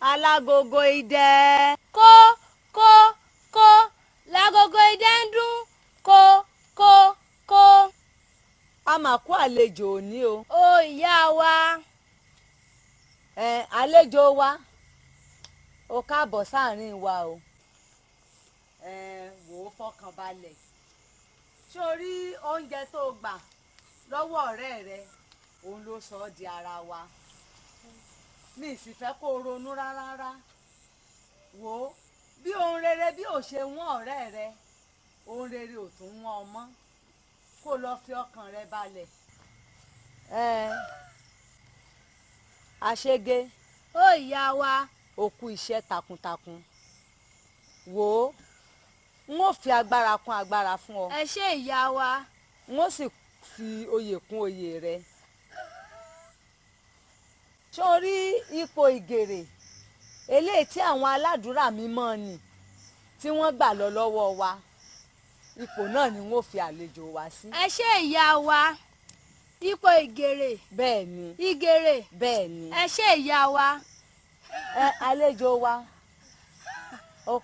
Alágogo idẹ. Kó lágogo idẹ ń dún kó. A mà kú àlejò òní o. Ó ìyá wa. Àlejò wa o káàbọ̀ sáàrin wa o. Wò ó fọkàn balẹ̀. Ṣé o rí oúnjẹ tó gbà lọ́wọ́ ọ̀rẹ́ rẹ òun ló sọ ọ́ di ara wa. Mi sì fẹ́ kó o ronú rárá. Wò ó bí ohun rere bí ò ṣe wọ́n ọ̀rẹ́ rẹ ohun rere ò tún wọ́n ọmọ kó lọ fi ọkàn rẹ balẹ̀. Àṣegé. Ó ìyá wa. O kú iṣẹ́ takuntakun. Wò ó n ó fi agbára kún agbára fún ọ. Ẹ ṣé ìyá wa. N ó sì fi oyè kún oyè rẹ. Sórí ipò ìgèrè eléyìí tí àwọn aládùúrà mímọ́ ni tí wọ́n gbà lọ lọ́wọ́ wa ipò náà ni wọ́n fi àlejò wa sí. Ẹ ṣé ìyá wa. Ipò ìgèrè. Bẹ́ẹ̀ ni. Ìgèrè. Bẹ́ẹ̀ ni. Ẹ ṣé ìyá wa. Àlejò wa o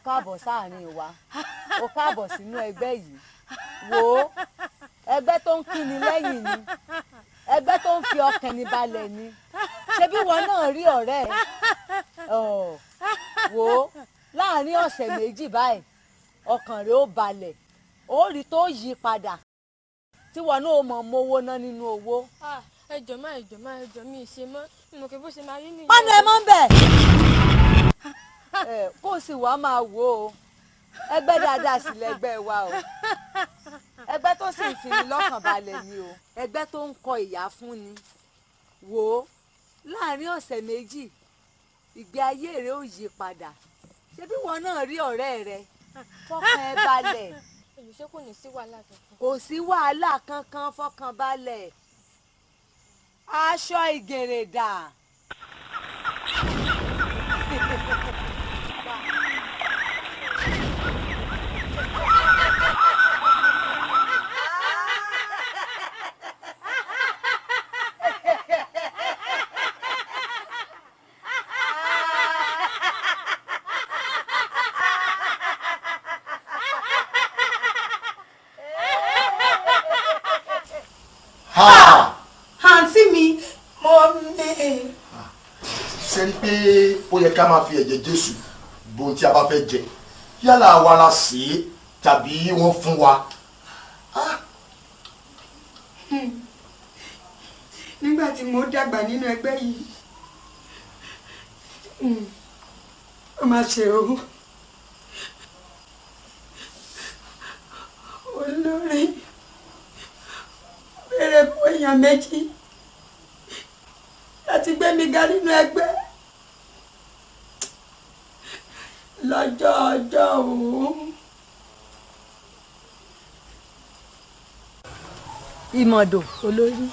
káàbọ̀ sáàrin wa o káàbọ̀ sínú ẹgbẹ́ yìí. Wò ó ẹgbẹ́ tó ń kíni lẹ́yìn ni ẹgbẹ́ tó ń fi ọkàn ní balẹ̀ ni ṣebí wọn náà rí ọ̀rẹ́ ẹ̀ wò ó láàrin ọ̀sẹ̀ méjì báyìí ọkàn rẹ̀ ó balẹ̀ ó rí tó yí padà tí wọn náà mọ̀ mówó ná nínú owó. ẹjọ mi ṣe mọ mo kì í bó ṣe máa rí nìyẹn. pọ́nà ẹ mọ́ ń bẹ̀ kó o sì wá máa wò ó ẹgbẹ́ dáadáa sì lẹ́gbẹ́ wa o ẹgbẹ́ tó sì ń fini lọ́kàn balẹ̀ ni o ẹgbẹ́ tó ń kọ ìyá fún ni wò ó láàrin ọ̀sẹ̀ méjì ìgbé ayé rẹ ó yí padà ṣebí wọn náà rí ọ̀rẹ́ rẹ fọkàn ẹ balẹ̀. ṣé kò ní sí wàhálà kankan. kò sí wàhálà kankan fọkàn balẹ̀ aṣọ ìgèrè dà. àǹtí mi. mọ́mí. ṣe rí pé ó yẹ ká máa fi ẹ̀jẹ̀ Jésù bo ohun tí a bá fẹ́ jẹ yálà àwa la sè é tàbí wọ́n fún wa. nígbà tí mo dàgbà nínú ẹgbẹ́ yìí ó máa ṣe o olórí béèrè fún èèyàn méjì láti gbé mi ga nínú ẹgbẹ́ lọ́jọ́ ọjọ́ òun. ìmọ̀dò olórí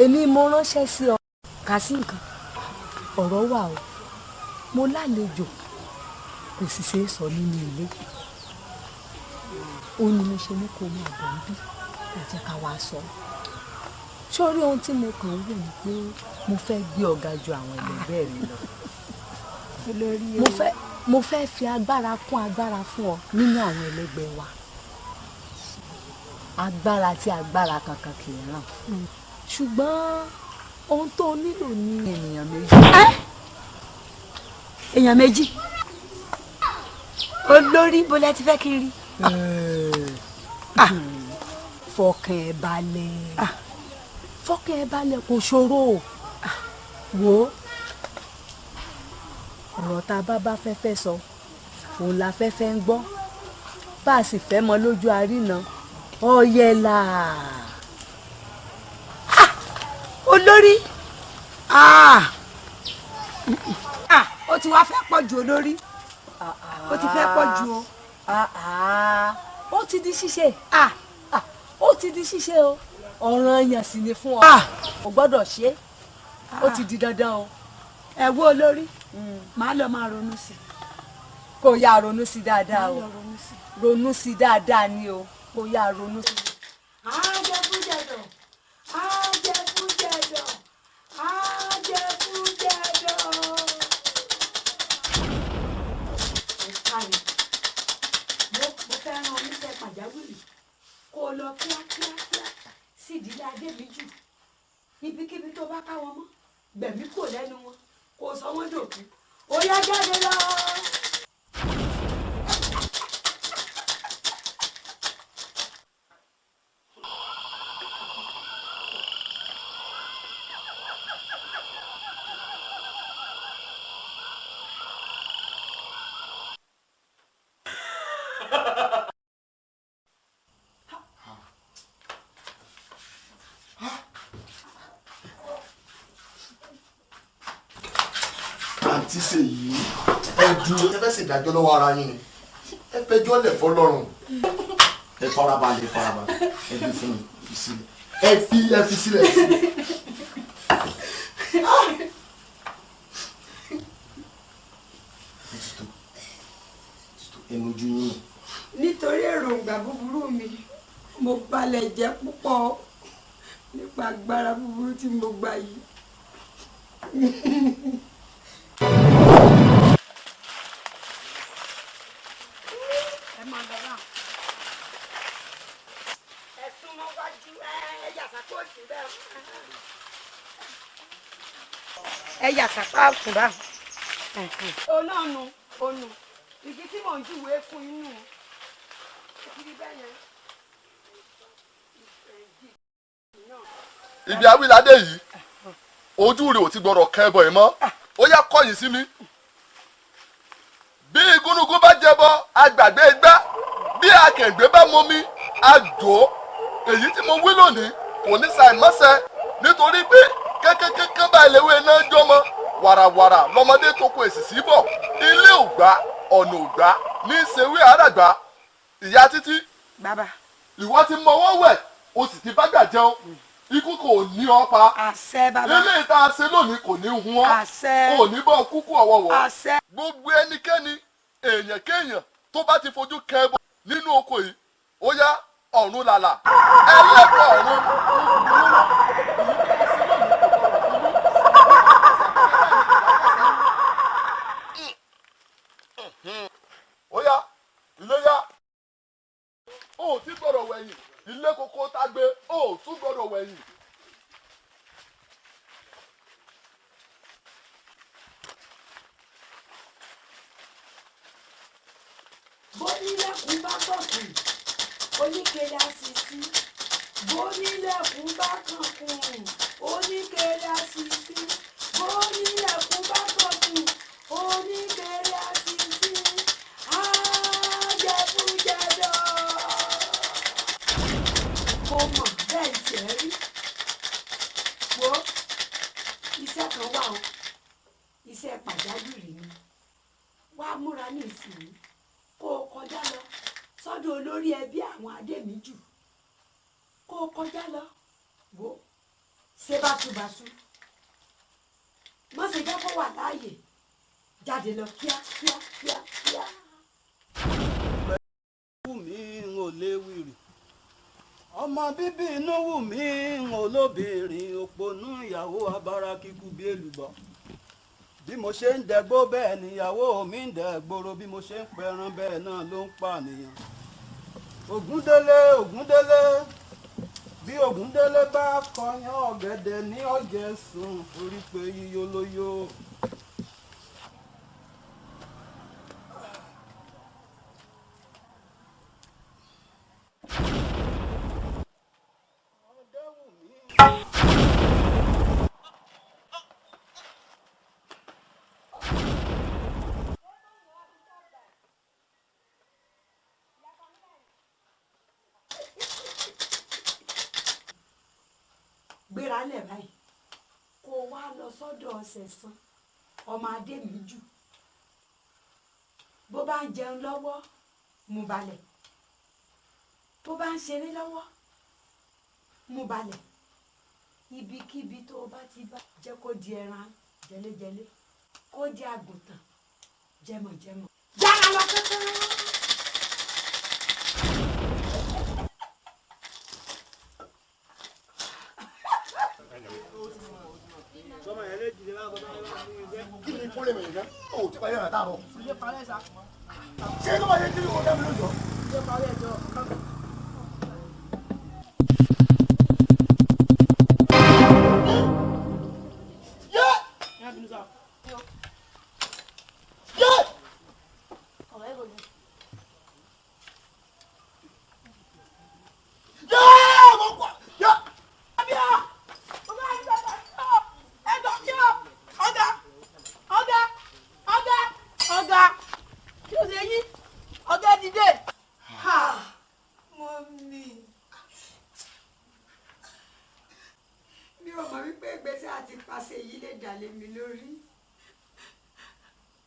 èmi mo ránṣẹ́ sí ọ kà sí nǹkan ọ̀rọ̀ wà o mo lálejò kò sì ṣeé sọ nínú ilé ó ní mo ṣe ní kó máa bọ̀ ń bí ẹ jẹ́ ká wá sọ sórí ohun tí mo kàn ń wò ni pé mo fẹ́ gbé ọ̀gá ju àwọn ẹlẹgbẹ́ mi lọ mo fẹ́ fi agbára kún agbára fún ọ nínú àwọn ẹlẹgbẹ́ wa agbára tí agbára kankan kì í ràn ṣùgbọ́n ohun tó nílò ní ènìyàn méjì. èèyàn méjì olórí bó lẹ ti fẹ́ kí n rí. fọkàn ẹ balẹ̀ kò ṣòro wò ó ọ̀rọ̀ tá a bá fẹ́fẹ́ sọ òun la fẹ́fẹ́ ń gbọ́ bá a sì fẹ́ mọ lójú àríná ọ̀yẹ̀là. olórí ó ti wá fẹ́ pọ̀ ju olórí ó ti fẹ́ pọ̀ ju o. ó ti di ṣíṣe ó ti di ṣíṣe o ọ̀ràn yàn sì ni fún ọ o gbọ́dọ̀ ṣe ó ti di dandan o. ẹ wo olórí màá lọ máa ronú sí i. kò yá ronú sí dáadáa o ronú sí dáadáa ni o kò yá ronú sí. ajẹfújẹdọ ajẹfújẹdọ ajẹfújẹdọ. mo fẹ́ rán oníṣẹ́ pàjáwìrì kó o lọ kíákíá sí ìdílé adébíjù ibikíbi tó bá káwọn mọ́ gbẹ̀mí kò lẹ́nu wọn kó o sọ wọ́n dòkú ó yá jáde lọ. àǹtí Ṣèyí ẹ dúró ẹ fẹ́ ṣèdájọ́ lọ́wọ́ ara yín ni ẹ fẹjọ́ lẹ̀ fọlọ́run ẹ farabalẹ̀ ẹ bí fún mi fi sílẹ̀ ẹ fi sílẹ̀. ẹnu ojú yín. nítorí èròǹgbà búburú mi mo balẹ̀ jẹ́ púpọ̀ nípa agbára búburú tí mo gbà yìí. ẹ yà sàpá àkùrà. olóònù ònù ìdí tí mò ń júwèé fún inú ìdí bẹ́ẹ̀ yẹn. ibi awíládé yìí ojú rẹ̀ ò ti gbọ́dọ̀ kẹ́bọ̀ ẹ̀ mọ́ ó yá kọ̀yìn sí mi. bí igúnnugún bá jẹbọ àgbàgbé gbá bí akẹ̀gbé bá mọmi àjò èyí tí mo wí lónìí kò ní ṣàìmọ́ṣẹ nítorí pé kẹ́kẹ́kẹ́kẹ́ bá ìléwé náà jọmọ wàràwàrà lọmọdé tó kó èsì sí bọ̀ ilé ògbà ọ̀nà ògbà ní ìṣèwé àràgbà ìyá títí. bàbá. ìwọ ti mọwọ́ wẹ̀ o sì ti bá gbà jẹun ikú kò ní ọ pa. àṣẹ bàbá. ilé ìta ṣe lónìí kò ní hun ọ. àṣẹ. kò ní bọ́ kúkú ọ̀wọ̀wọ̀. àṣẹ. gbogbo ẹnikẹ́ni èèyàn kéèyàn tó bá ti fojú kẹ́bọ nínú oko yìí ó yá ọ̀run làlà ẹlẹ́kọ̀ọ́ ọ̀run. ó yá ilé yá ó ti gbọ́dọ̀ wẹ̀yìn ilé kókó tá gbé ó tún gbọ́dọ̀ wẹ̀yìn. bónílẹ̀kùn bá kọ̀kùn oníkèlè àṣìṣí bónílẹ̀kùn bá kọ̀kùn oníkèlè àṣìṣí bónílẹ̀kùn bá kọ̀kùn oníbèrè àṣìṣe àjẹkújẹdọ. Mo mọ̀ bẹ́ẹ̀ tiẹ̀ rí. Wo iṣẹ́ kan wà o, iṣẹ́ pàjáwìrì ni. Wàá múra ní ìsìn kó o kọjá lọ sọ́dọ̀ olórí ẹbí àwọn Adémíjù. Kó o kọjá lọ wo ṣe báṣubàṣu. Má ṣe jẹ́ kó wà láàyè. Jáde lọ kíá. wù mí n ò léwìrì ọmọ bíbí inú wù mí n ò lóbìnrin òpònú ìyàwó abara kíkú bí èlùbọ́ bí mo ṣe ń dẹgbó bẹ́ẹ̀ níyàwó mi ń dẹgbòrò bí mo ṣe ń pẹran bẹ́ẹ̀ náà ló ń pànìyàn. Ògúndélé bí Ògúndélé bá kọyán ọ̀gẹ̀dẹ̀ ní ọ̀jẹ̀ sùn orí pé yíyó ló yó. Gbéra lẹ̀ báyìí kó o wá lọ sọ́dọ̀ Sẹ̀san ọmọ Adémíjù. Bó bá ń jẹun lọ́wọ́ mú balẹ̀, bó bá ń ṣeré lọ́wọ́ mú balẹ̀. Ibikíbi tó o bá ti bá jẹ́ kó di ẹran jẹlẹ́jẹlẹ́, kó di àgùntàn jẹmọ̀jẹmọ̀. Yára lọ kankan. Kí ni pọ́lẹ́mù yìí náà? Ó ti parí ọ̀nà táàbọ̀. Ṣé ló máa yẹ kí ni wọ́n dá mi lójọ́?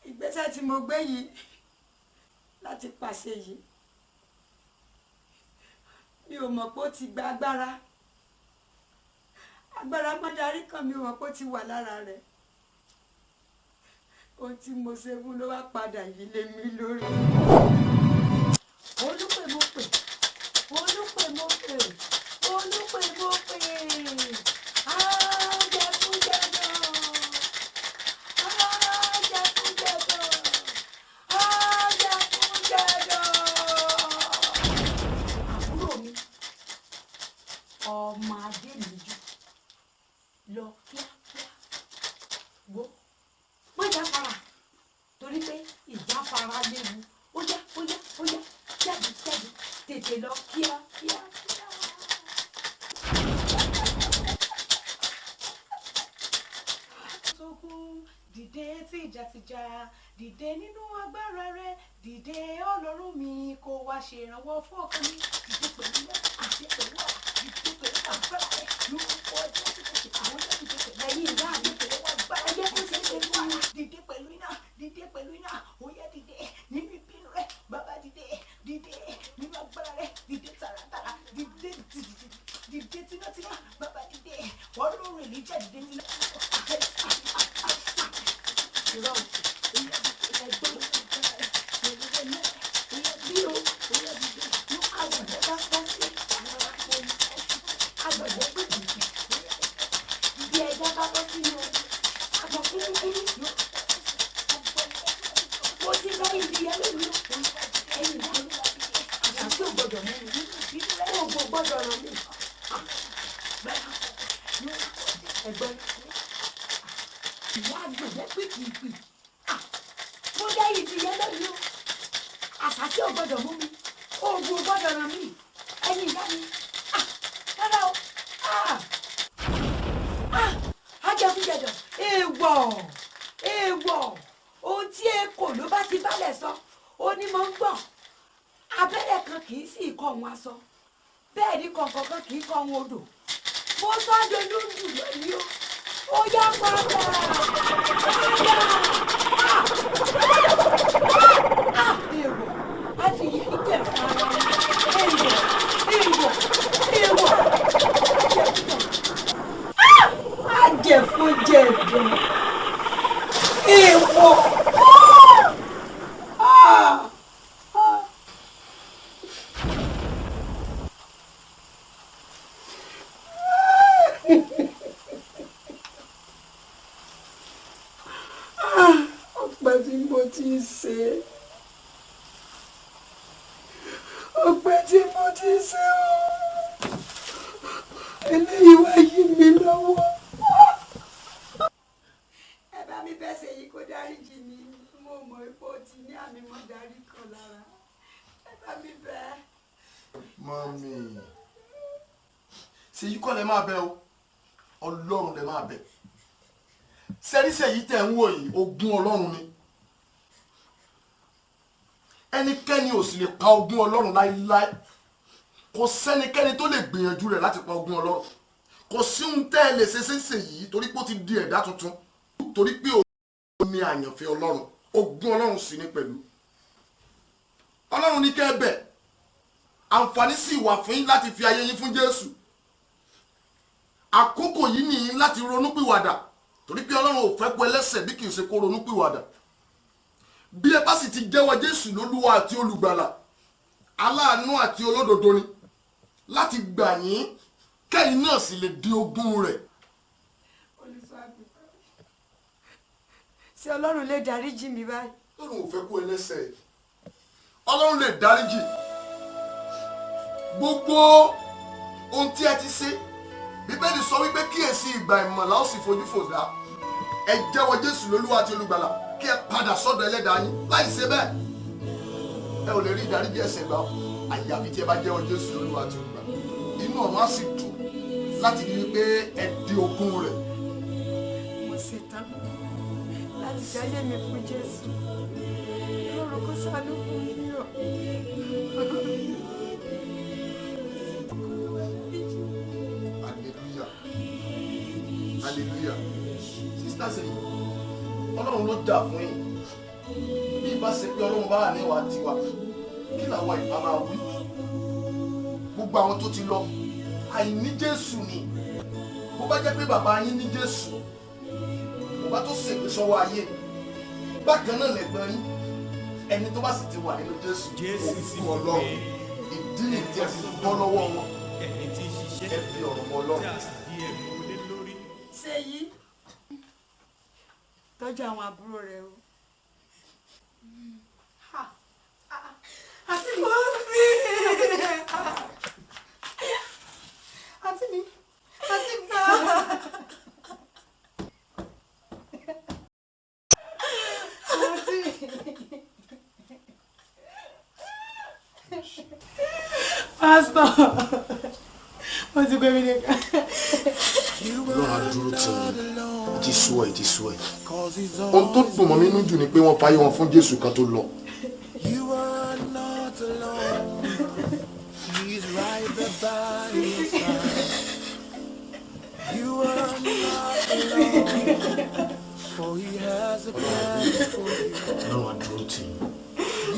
Ìgbésẹ̀ tí mo gbé yìí láti pàṣẹ yìí mi ò mọ̀ pé ó ti gba agbára mọ́darí kan mi ò mọ̀ pé ó ti wà lára rẹ̀. Ohun tí mo ṣe fún ló wá padà yìí lé mi lórí. Olúpè mo pè. Ọmọ Adémíjù lọ kíákíá wo má jáfara torí pé ìjáfara léwu. Ó yá jáde tètè lọ kíákíá. Dìde tìjàtìjà, dìde nínú agbára rẹ, dìde Ọlọ́run mi kó wá ṣèrànwọ́ fún ọkàn mi, dìde pẹ̀lú agbára rẹ lórúkọ Jésù àwọn tó dìde pẹ̀lú ẹ̀yìn ìyá mi pẹ̀lú agbára rẹ kó ṣe é wá dìde pẹ̀lú iná ó yá dìde nínú ìbínú rẹ bàbá dìde nínú agbára rẹ dìde tààràtàrà dìde tínátíná bàbá dìde Ọlọ́run Èlíjà dìde tíná. Àṣàṣì ò gbọdọ̀ mú mi, oògùn ò gbọdọ̀ ràn mí, ẹ̀yin ìyá mi, rárá o, ajẹkújẹdọ̀, èèwọ̀, ohun tí èkó ló bá ti bálẹ̀ sọ ó ní mọ̀ ń gbọ̀n abẹ́rẹ́ kan kì í sì kọ́ wọn aṣọ bẹ́ẹ̀ ni kọ̀ọ̀kan kan kì í kọ́ wọn odò mo sọ́dọ̀ lójú lónìí ó yá padà èèwọ̀ adìyẹ ìjẹ̀ fún ara èèwọ̀ ajẹ̀fún jẹ̀dùn èèwọ̀. Ọpẹ́ tí mo ti ṣe ọpẹ́ tí mo ti ṣe eléyìí wá yí mi lọ́wọ́. Ẹ bá mi bẹ́ẹ̀ ṣe yìí kó dáríjì mi mo mọ̀ pé ó ti ní àmì mọ́ darí kan lára ẹ bá mi bẹ́ẹ̀. Mọ́mí ṣèyí kọ́ lẹ máa bẹ o Ọlọ́run lẹ máa bẹ sẹ́ríṣẹ́ yìí tẹ̀ ń wò yìí ogún Ọlọ́run ni ẹnikẹ́ni ò sì lè pa ogún Ọlọ́run láíláí kò sẹ́nikẹ́ni tó lè gbìyànjú rẹ̀ láti pa ogún Ọlọ́run kò sí ohun tẹ́ ẹ lè ṣe ṣeéṣe yìí torí pé ó ti di ẹ̀dá tuntun torí pé òun ni àyànfẹ́ Ọlọ́run ogún Ọlọ́run sì ní pẹ̀lú Ọlọ́run ní kẹ́ ẹ bẹ̀ àǹfààní sì wà fún yín láti fi ayé yín fún Jésù àkókò yìí nìyí láti ronúpìwàdà torí pé Ọlọ́run ò fẹ́ kú ẹlẹ́ṣẹ̀ bí kì í ṣe kó ronúpìwàdà bí ẹ bá sì ti jẹ́wọ́ Jésù lólúwa àti olùgbàlà aláàánú àti olódodo ni láti gbà yín kẹ́yìn náà sì lè di ogún rẹ̀. Ṣé Ọlọ́run lè dáríjì mi báyìí? Ọlọ́run ò fẹ́ kú ẹlẹ́ṣẹ̀ Ọlọ́run lè dáríjì gbogbo ohun tí ẹ ti ṣe Bíbélì sọ wípé kíyèsí ìgbà ìmọ̀lá ó sì fojú fò dá ẹ jẹ́wọ́ Jésù lólúwa àti olùgbàlà kí ẹ padà sọ́dọ̀ ẹlẹ́dàá yín láì ṣe bẹ́ẹ̀ ẹ ò lè rí ìdáríjì ẹ̀ṣẹ̀ gbà àyàfi tí ẹ bá jẹ́wọ́ Jésù lólúwa àti olùgbàlà inú ọ̀run á sì dùn láti rí i pé ẹ di ogún rẹ̀. Mo ṣetán láti jáyé mi fún Jésù Ọlọ́run kó ṣàánú fún mi o. Hallelujah. Sísítà sẹ́yìn, Ọlọ́run ló jà fún yín. Bí ìbá ṣe pé Ọlọ́run bá wà ní ìwà tiwa, kí làwọn ìbá máa wí? Gbogbo àwọn tó ti lọ, àìní Jésù ni. Bó bá jẹ́ pé bàbá yín ní Jésù, bó bá tó ṣègbè sọ́wọ́ ayé. Bákan náà lẹ̀gbọ́n yín, ẹni tó bá sì ti wà nínú Jésù, òkú Ọlọ́run. Ìdí nìyí tí ẹ fi bọ́ lọ́wọ́ wọn. Ẹ fi ọ̀rọ̀ mọ́ Ọlọ́run. Ṣé yìí tọ́jú àwọn àbúrò rẹ o. Àti mi àti mi àti mi. Pásítọ̀ wọ́n ti gbé mi nìkan. Ọlọ́run á dúró tì wọ́n ti sú ẹ̀ ti sú ẹ̀ ohun tó dùn mọ́ mi nínú jù ni pé wọ́n fàyè wọn fún Jésù kan tó lọ. You are not alone. He's right there by your side. You are not alone. For he has a plan for you. Ọlọ́run á dúró tì wọ́n.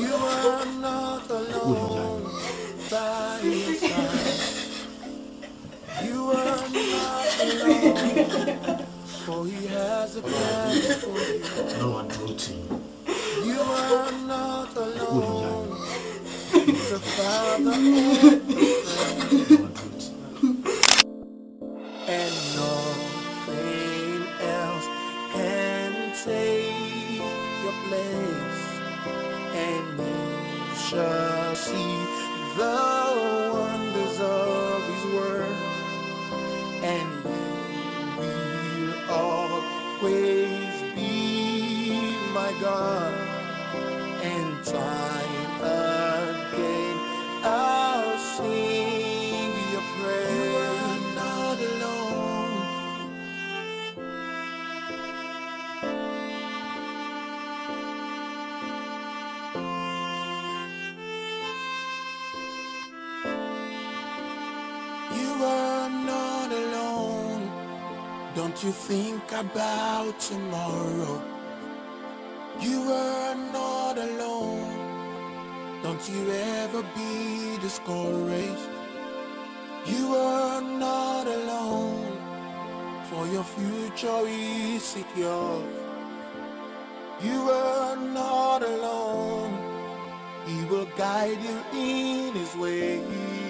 You are not alone. By your side. You are not alone. For he has a plan for you. Ọlọ́run á dúró tì wọ́n. You are not alone. The Father and nothing else can take your place, and you shall see the wonders of his word, and you will always be my God. And time again I'll sing your praise. You are not alone. As you think about tomorrow, you are not alone. Don't you ever be discouraged. You are not alone, for your future is secure. You are not alone, He will guide you in His way.